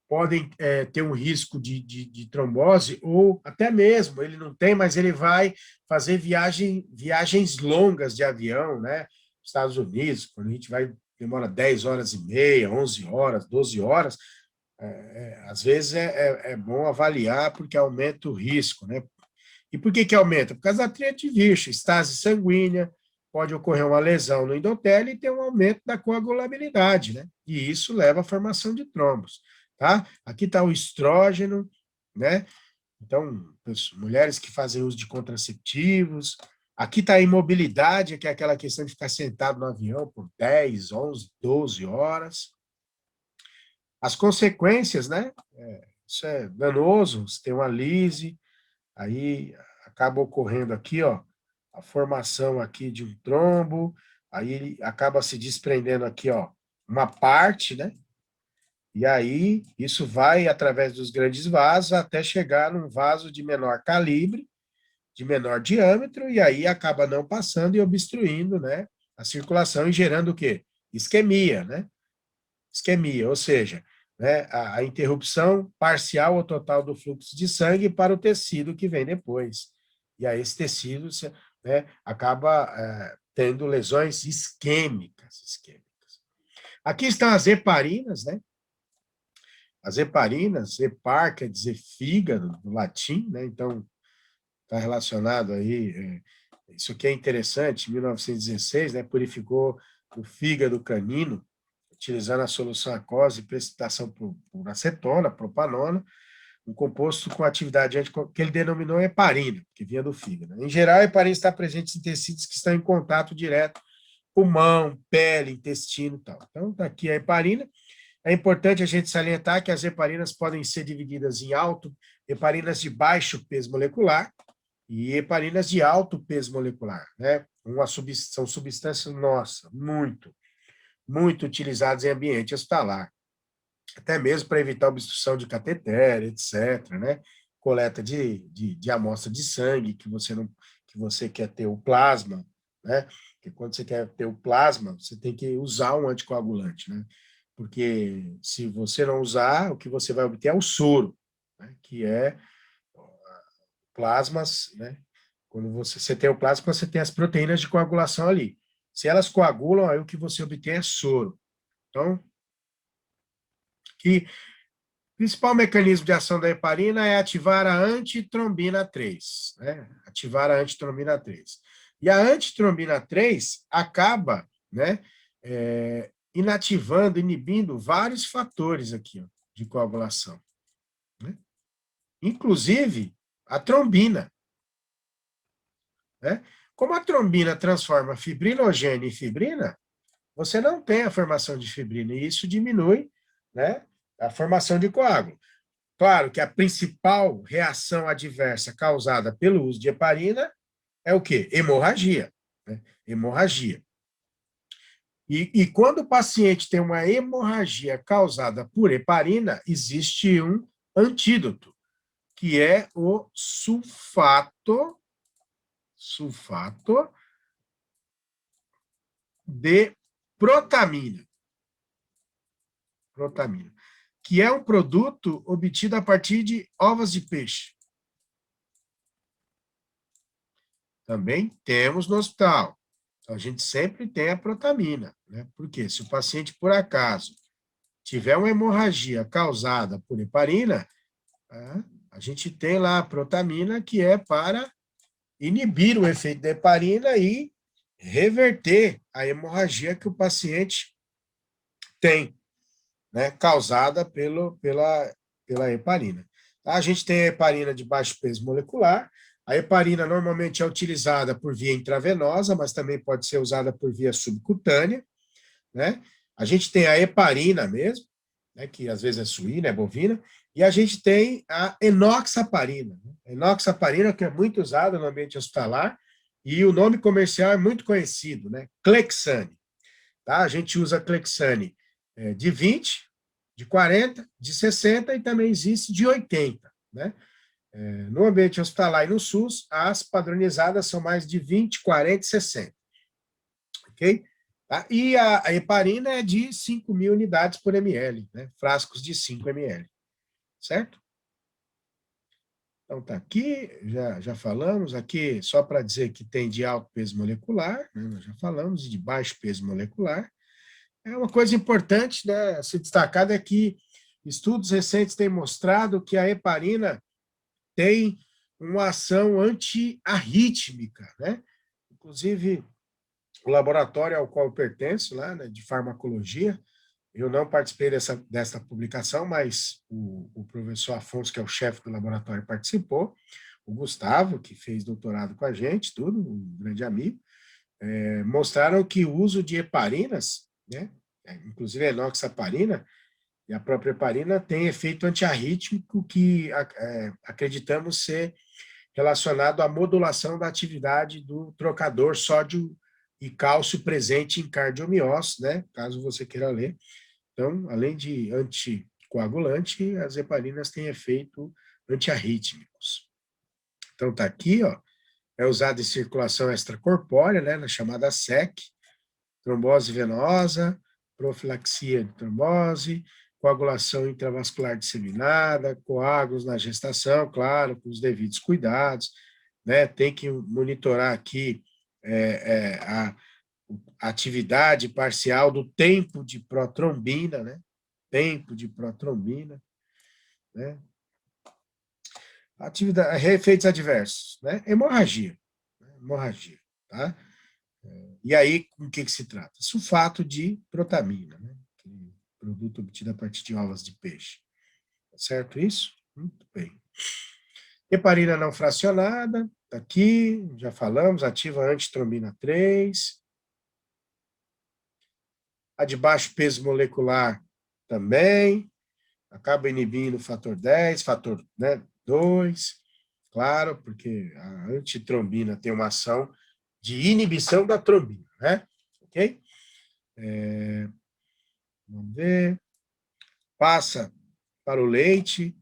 podem ter um risco de trombose, ou até mesmo ele não tem, mas ele vai fazer viagens longas de avião, né? Estados Unidos, quando a gente vai, demora 10 horas e meia, 11 horas, 12 horas, às vezes é bom avaliar porque aumenta o risco, né? E por que aumenta? Por causa da tríade de Virchow, estase sanguínea, pode ocorrer uma lesão no endotélio e ter um aumento da coagulabilidade, né? E isso leva à formação de trombos, tá? Aqui está o estrógeno, né? Então, mulheres que fazem uso de contraceptivos. Aqui está a imobilidade, que é aquela questão de ficar sentado no avião por 10, 11, 12 horas. As consequências, né? Isso é danoso, você tem uma lise, aí acaba ocorrendo aqui, ó, a formação aqui de um trombo, aí ele acaba se desprendendo aqui, ó, uma parte, né? E aí isso vai através dos grandes vasos até chegar num vaso de menor calibre, de menor diâmetro, e aí acaba não passando e obstruindo, né, a circulação e gerando o quê? Isquemia, né? Isquemia, ou seja, né, a interrupção parcial ou total do fluxo de sangue para o tecido que vem depois. E aí esse tecido, né, acaba tendo lesões isquêmicas. Aqui estão as heparinas, né? As heparinas, hepar quer dizer fígado, no latim, né? Então, está relacionado aí, isso aqui é interessante, em 1916, né, purificou o fígado canino, utilizando a solução aquosa e precipitação por acetona, propanona, um composto com atividade que ele denominou heparina, que vinha do fígado. Em geral, a heparina está presente em tecidos que estão em contato direto, pulmão, pele, intestino e tal. Então, está aqui a heparina. É importante a gente salientar que as heparinas podem ser divididas em heparinas de baixo peso molecular e heparinas de alto peso molecular, né? São substâncias, nossa, muito utilizadas em ambiente hospitalar, até mesmo para evitar obstrução de cateter, etc., né? Coleta de amostra de sangue, que você quer ter o plasma, né? Porque quando você quer ter o plasma, você tem que usar um anticoagulante, né? Porque se você não usar, o que você vai obter é o soro, né? Que é plasmas, né? Quando você tem o plasma, você tem as proteínas de coagulação ali. Se elas coagulam, aí o que você obtém é soro. Então, que o principal mecanismo de ação da heparina é ativar a antitrombina 3, né? Ativar a antitrombina 3. E a antitrombina 3 acaba, né, inativando, inibindo vários fatores aqui, ó, de coagulação, né? Inclusive a trombina, né? Como a trombina transforma fibrinogênio em fibrina, você não tem a formação de fibrina, e isso diminui, né, a formação de coágulo. Claro que a principal reação adversa causada pelo uso de heparina é o quê? Hemorragia, né? Hemorragia. E quando o paciente tem uma hemorragia causada por heparina, existe um antídoto, que é o sulfato de protamina, que é um produto obtido a partir de ovas de peixe. Também temos no hospital. Então, a gente sempre tem a protamina, né? Porque se o paciente, por acaso, tiver uma hemorragia causada por heparina, a gente tem lá a protamina, que é para inibir o efeito da heparina e reverter a hemorragia que o paciente tem, né, causada pela heparina. A gente tem a heparina de baixo peso molecular. A heparina normalmente é utilizada por via intravenosa, mas também pode ser usada por via subcutânea, né? A gente tem a heparina mesmo, né, que às vezes é suína, é bovina, e a gente tem a enoxaparina. A enoxaparina, que é muito usada no ambiente hospitalar, e o nome comercial é muito conhecido, né? Clexane. Tá? A gente usa Clexane de 20, de 40, de 60 e também existe de 80, né? No ambiente hospitalar e no SUS, as padronizadas são mais de 20, 40 e 60. Ok? Tá? E a heparina é de 5.000 unidades por ml, né? Frascos de 5 ml. Certo? Então, tá aqui, já falamos. Aqui, só para dizer que tem de alto peso molecular, né? Nós já falamos, de baixo peso molecular. É uma coisa importante, né, a ser destacada é que estudos recentes têm mostrado que a heparina tem uma ação antiarrítmica, né? Inclusive, o laboratório ao qual eu pertenço, lá, né, de farmacologia, eu não participei dessa publicação, mas o professor Afonso, que é o chefe do laboratório, participou, o Gustavo, que fez doutorado com a gente, tudo, um grande amigo, mostraram que o uso de heparinas, né, inclusive a enoxaparina, e a própria heparina tem efeito antiarrítmico que acreditamos ser relacionado à modulação da atividade do trocador sódio e cálcio presente em cardiomiose, né? Caso você queira ler. Então, além de anticoagulante, as heparinas têm efeito antiarrítmicos. Então, está aqui, ó, é usado em circulação extracorpórea, né, na chamada SEC, trombose venosa, profilaxia de trombose, coagulação intravascular disseminada, coágulos na gestação, claro, com os devidos cuidados, né? Tem que monitorar aqui a atividade parcial do tempo de protrombina, né? Tempo de protrombina, né? Efeitos adversos, né? Hemorragia, tá? E aí, com o que se trata? Sulfato de protamina, né? Produto obtido a partir de ovas de peixe. Certo isso? Muito bem. Heparina não fracionada, está aqui, já falamos, ativa antitrombina 3. A de baixo peso molecular também, acaba inibindo o fator 10, fator 2, claro, porque a antitrombina tem uma ação de inibição da trombina, né? Ok? Vamos ver. Passa para o leite,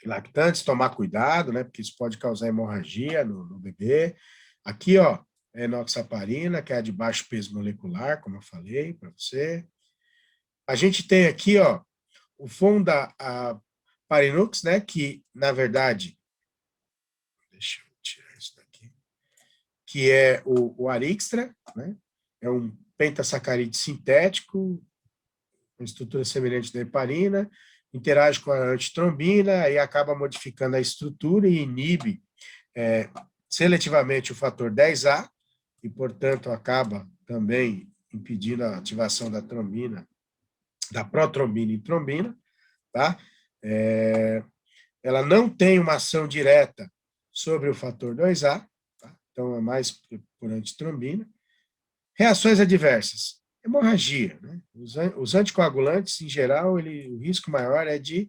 lactantes, tomar cuidado, né? Porque isso pode causar hemorragia no bebê. Aqui, ó, é enoxaparina, que é a de baixo peso molecular, como eu falei para você. A gente tem aqui, ó, o Fonda Parinux, né? Que, na verdade, deixa eu tirar isso daqui, que é o Arixtra, né? É um pentasacarídeo sintético, com estrutura semelhante da heparina, interage com a antitrombina e acaba modificando a estrutura e inibe seletivamente o fator 10A, e, portanto, acaba também impedindo a ativação da trombina, da protrombina e trombina, tá? Ela não tem uma ação direta sobre o fator 2A, tá? Então é mais por antitrombina. Reações adversas. Hemorragia, né? Os anticoagulantes, em geral, o risco maior é de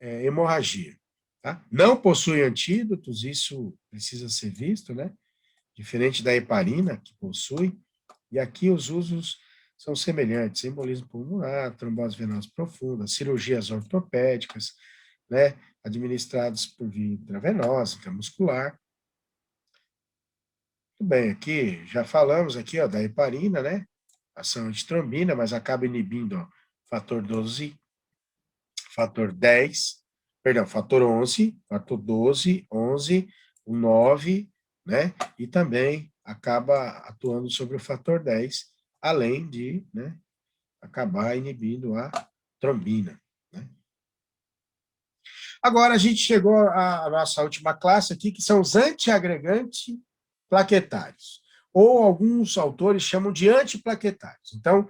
hemorragia. Tá? Não possui antídotos, isso precisa ser visto, né? Diferente da heparina, que possui. E aqui os usos são semelhantes: embolismo pulmonar, trombose venosa profunda, cirurgias ortopédicas, né, administrados por via intravenosa, intramuscular. Tudo bem, aqui já falamos aqui, ó, da heparina, né? Ação antitrombina, mas acaba inibindo, ó, fator 12, fator 10, perdão, fator 11, fator 12, 11, o 9, né? E também acaba atuando sobre o fator 10, além de, né, acabar inibindo a trombina, né? Agora a gente chegou à nossa última classe aqui, que são os antiagregantes plaquetários, ou alguns autores chamam de antiplaquetários. Então,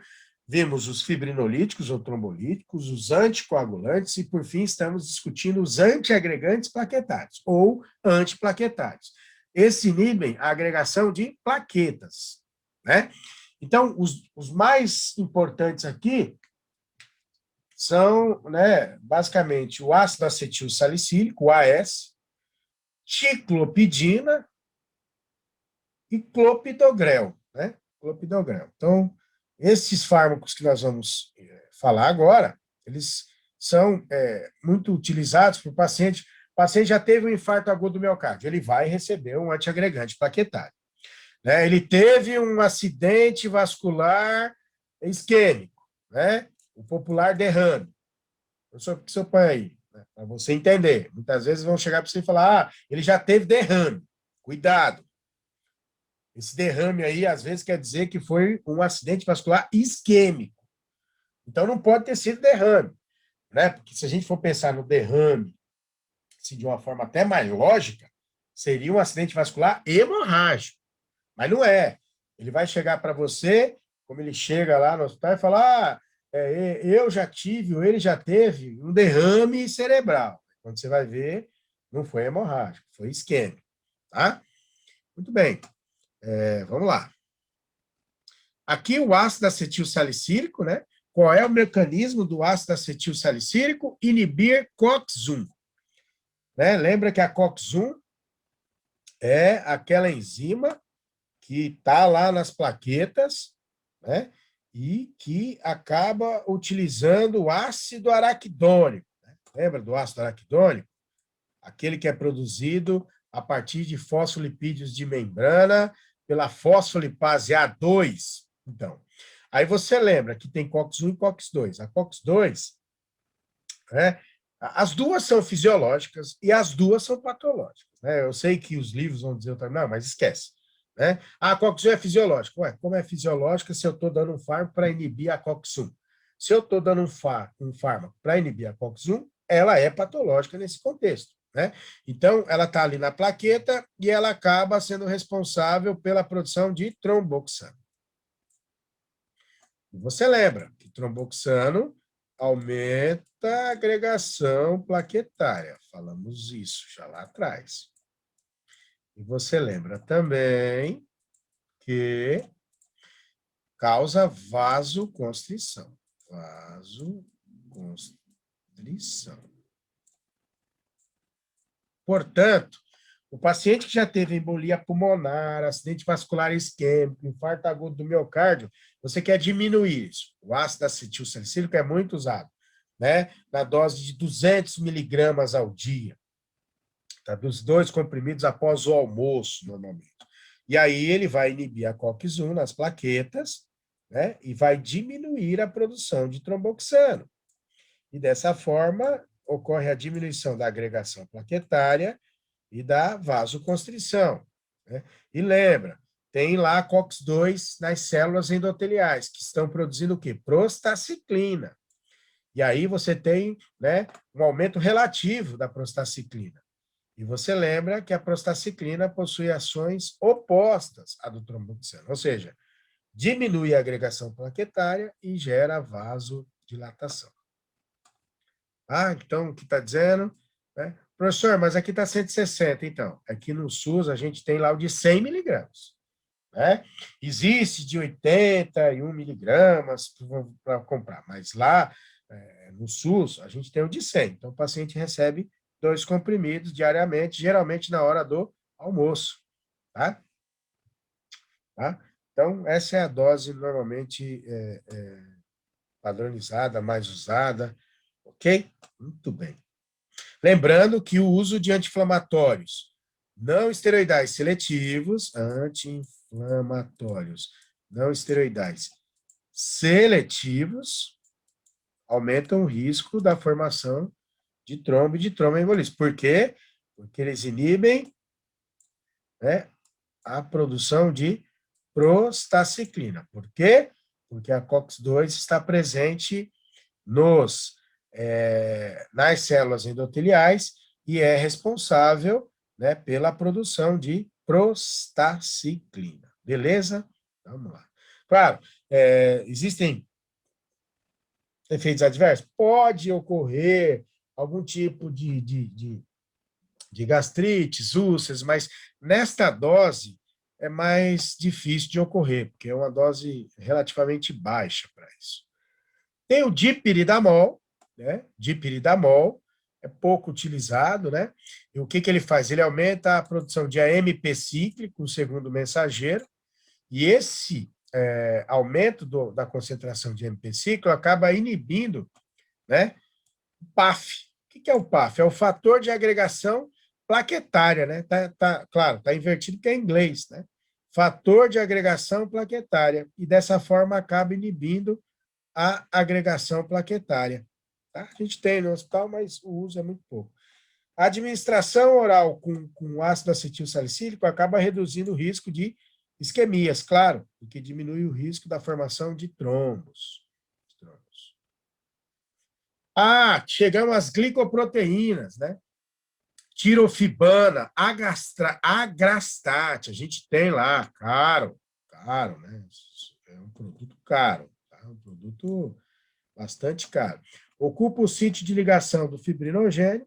vimos os fibrinolíticos ou trombolíticos, os anticoagulantes e, por fim, estamos discutindo os antiagregantes plaquetários, ou antiplaquetários. Esses inibem a agregação de plaquetas, né? Então, os mais importantes aqui são, né, basicamente, o ácido acetil salicílico, o AS, ticlopidina e clopidogrel, né? Clopidogrel. Então, esses fármacos que nós vamos falar agora, eles são muito utilizados para o paciente. O paciente já teve um infarto agudo do miocárdio, ele vai receber um antiagregante plaquetário, né? Ele teve um acidente vascular isquêmico, né? O popular derrame. Professor, por que o senhor põe aí? Né? Para você entender. Muitas vezes vão chegar para você e falar, ele já teve derrame. Cuidado. Esse derrame aí, às vezes, quer dizer que foi um acidente vascular isquêmico. Então, não pode ter sido derrame, né? Porque se a gente for pensar no derrame, assim, de uma forma até mais lógica, seria um acidente vascular hemorrágico. Mas não é. Ele vai chegar para você, como ele chega lá no hospital, e falar, eu já tive, ou ele já teve, um derrame cerebral. Quando você vai ver, não foi hemorrágico, foi isquêmico, tá? Muito bem. Vamos lá. Aqui o ácido acetil salicílico, né? Qual é o mecanismo do ácido acetil salicílico? Inibir COX-1. Né? Lembra que a COX-1 é aquela enzima que está lá nas plaquetas, né? E que acaba utilizando o ácido araquidônico. Né? Lembra do ácido araquidônico? Aquele que é produzido a partir de fosfolipídios de membrana pela fosfolipase A2. Então, aí você lembra que tem COX-1 e COX-2. A COX-2, né, as duas são fisiológicas e as duas são patológicas. Né? Eu sei que os livros vão dizer, não, mas esquece. Né? A COX-1 é fisiológica. Ué, como é fisiológica se eu estou dando um fármaco para inibir a COX-1? Se eu estou dando um fármaco para inibir a COX-1, ela é patológica nesse contexto. Né? Então, ela está ali na plaqueta e ela acaba sendo responsável pela produção de tromboxano. E você lembra que tromboxano aumenta a agregação plaquetária. Falamos isso já lá atrás. E você lembra também que causa vasoconstrição. Vasoconstrição. Portanto, o paciente que já teve embolia pulmonar, acidente vascular isquêmico, infarto agudo do miocárdio, você quer diminuir isso. O ácido acetil salicílico é muito usado, né? Na dose de 200 miligramas ao dia. Tá? Dos 2 comprimidos após o almoço, normalmente. E aí ele vai inibir a COX-1 nas plaquetas, né? E vai diminuir a produção de tromboxano. E dessa forma, ocorre a diminuição da agregação plaquetária e da vasoconstrição. Né? E lembra, tem lá COX-2 nas células endoteliais, que estão produzindo o quê? Prostaciclina. E aí você tem, né, um aumento relativo da prostaciclina. E você lembra que a prostaciclina possui ações opostas à do tromboxano, ou seja, diminui a agregação plaquetária e gera vasodilatação. Então, o que está dizendo? Né? Professor, mas aqui está 160, então. Aqui no SUS a gente tem lá o de 100 miligramas. Né? Existe de 81 miligramas para comprar, mas lá no SUS a gente tem o de 100. Então, o paciente recebe 2 comprimidos diariamente, geralmente na hora do almoço. Tá? Então, essa é a dose normalmente padronizada, mais usada, ok? Muito bem. Lembrando que o uso de anti-inflamatórios não esteroidais seletivos, anti-inflamatórios não esteroidais seletivos, aumentam o risco da formação de trombo e de tromboembolismo. Por quê? Porque eles inibem, né, a produção de prostaciclina. Por quê? Porque a COX-2 está presente nas células endoteliais e é responsável, né, pela produção de prostaciclina. Beleza? Vamos lá. Claro, existem efeitos adversos? Pode ocorrer algum tipo de gastrites, úlceras, mas nesta dose é mais difícil de ocorrer, porque é uma dose relativamente baixa para isso. Tem o dipiridamol, né? Dipiridamol é pouco utilizado, né? E o que ele faz? Ele aumenta a produção de AMP cíclico, segundo o mensageiro, e esse aumento da concentração de AMP cíclico acaba inibindo, né, o PAF. O que é o PAF? É o fator de agregação plaquetária, né? Claro, está invertido porque é em inglês, né? Fator de agregação plaquetária. E dessa forma acaba inibindo a agregação plaquetária. Tá? A gente tem no hospital, mas o uso é muito pouco. A administração oral com ácido acetil salicílico acaba reduzindo o risco de isquemias, claro, porque diminui o risco da formação de trombos. Chegamos às glicoproteínas, né? Tirofibana, agrastate, a gente tem lá, caro, né? É um produto caro, tá? Um produto bastante caro. Ocupa o sítio de ligação do fibrinogênio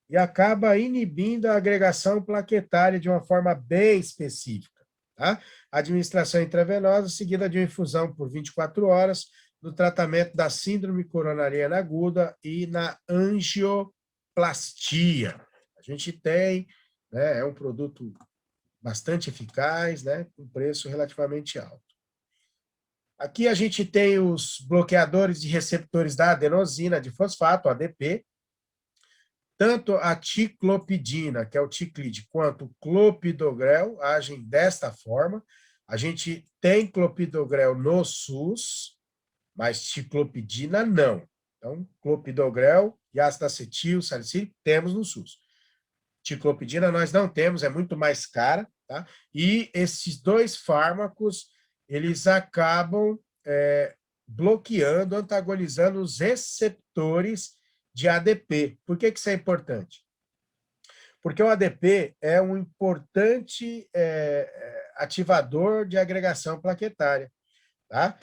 e acaba inibindo a agregação plaquetária de uma forma bem específica. Tá? Administração intravenosa, seguida de uma infusão por 24 horas, no tratamento da síndrome coronariana aguda e na angioplastia. A gente tem, né, é um produto bastante eficaz, né, com preço relativamente alto. Aqui a gente tem os bloqueadores de receptores da adenosina de fosfato, ADP, tanto a ticlopidina, que é o ticlide, quanto o clopidogrel agem desta forma. A gente tem clopidogrel no SUS, mas ticlopidina não. Então, clopidogrel e ácido acetil salicílico temos no SUS. Ticlopidina nós não temos, é muito mais cara, tá? E esses dois fármacos, eles acabam bloqueando, antagonizando os receptores de ADP. Por que isso é importante? Porque o ADP é um importante ativador de agregação plaquetária, tá?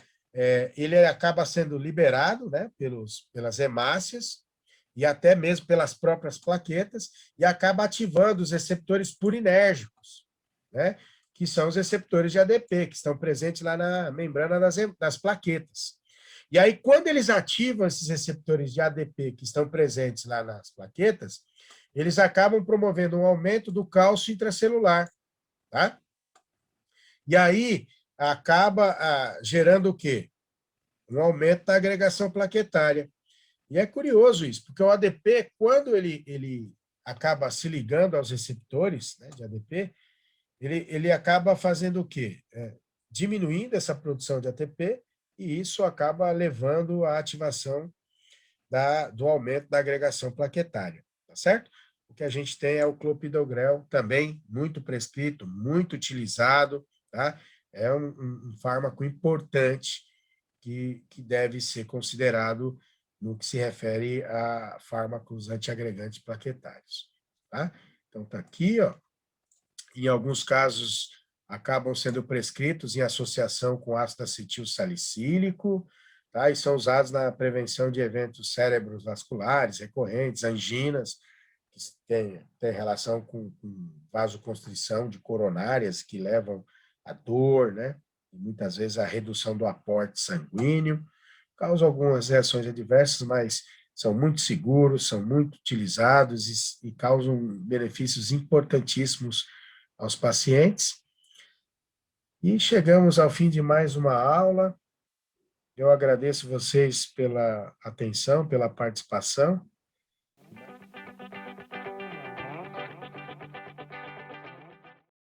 Ele acaba sendo liberado, né, pelas hemácias e até mesmo pelas próprias plaquetas e acaba ativando os receptores purinérgicos, né, que são os receptores de ADP, que estão presentes lá na membrana das plaquetas. E aí, quando eles ativam esses receptores de ADP que estão presentes lá nas plaquetas, eles acabam promovendo um aumento do cálcio intracelular, tá? E aí acaba gerando o quê? Um aumento da agregação plaquetária. E é curioso isso, porque o ADP, quando ele acaba se ligando aos receptores, né, de ADP, ele acaba fazendo o quê? Diminuindo essa produção de ATP, e isso acaba levando à ativação do aumento da agregação plaquetária, tá certo? O que a gente tem é o clopidogrel, também muito prescrito, muito utilizado, tá? É um fármaco importante que deve ser considerado no que se refere a fármacos antiagregantes plaquetários, tá? Então, está aqui, ó. Em alguns casos, acabam sendo prescritos em associação com ácido acetil salicílico, tá? E são usados na prevenção de eventos cerebrovasculares recorrentes, anginas, que tem relação com vasoconstrição de coronárias, que levam à dor, né? E muitas vezes a redução do aporte sanguíneo. Causam algumas reações adversas, mas são muito seguros, são muito utilizados e causam benefícios importantíssimos aos pacientes. E chegamos ao fim de mais uma aula. Eu agradeço vocês pela atenção, pela participação.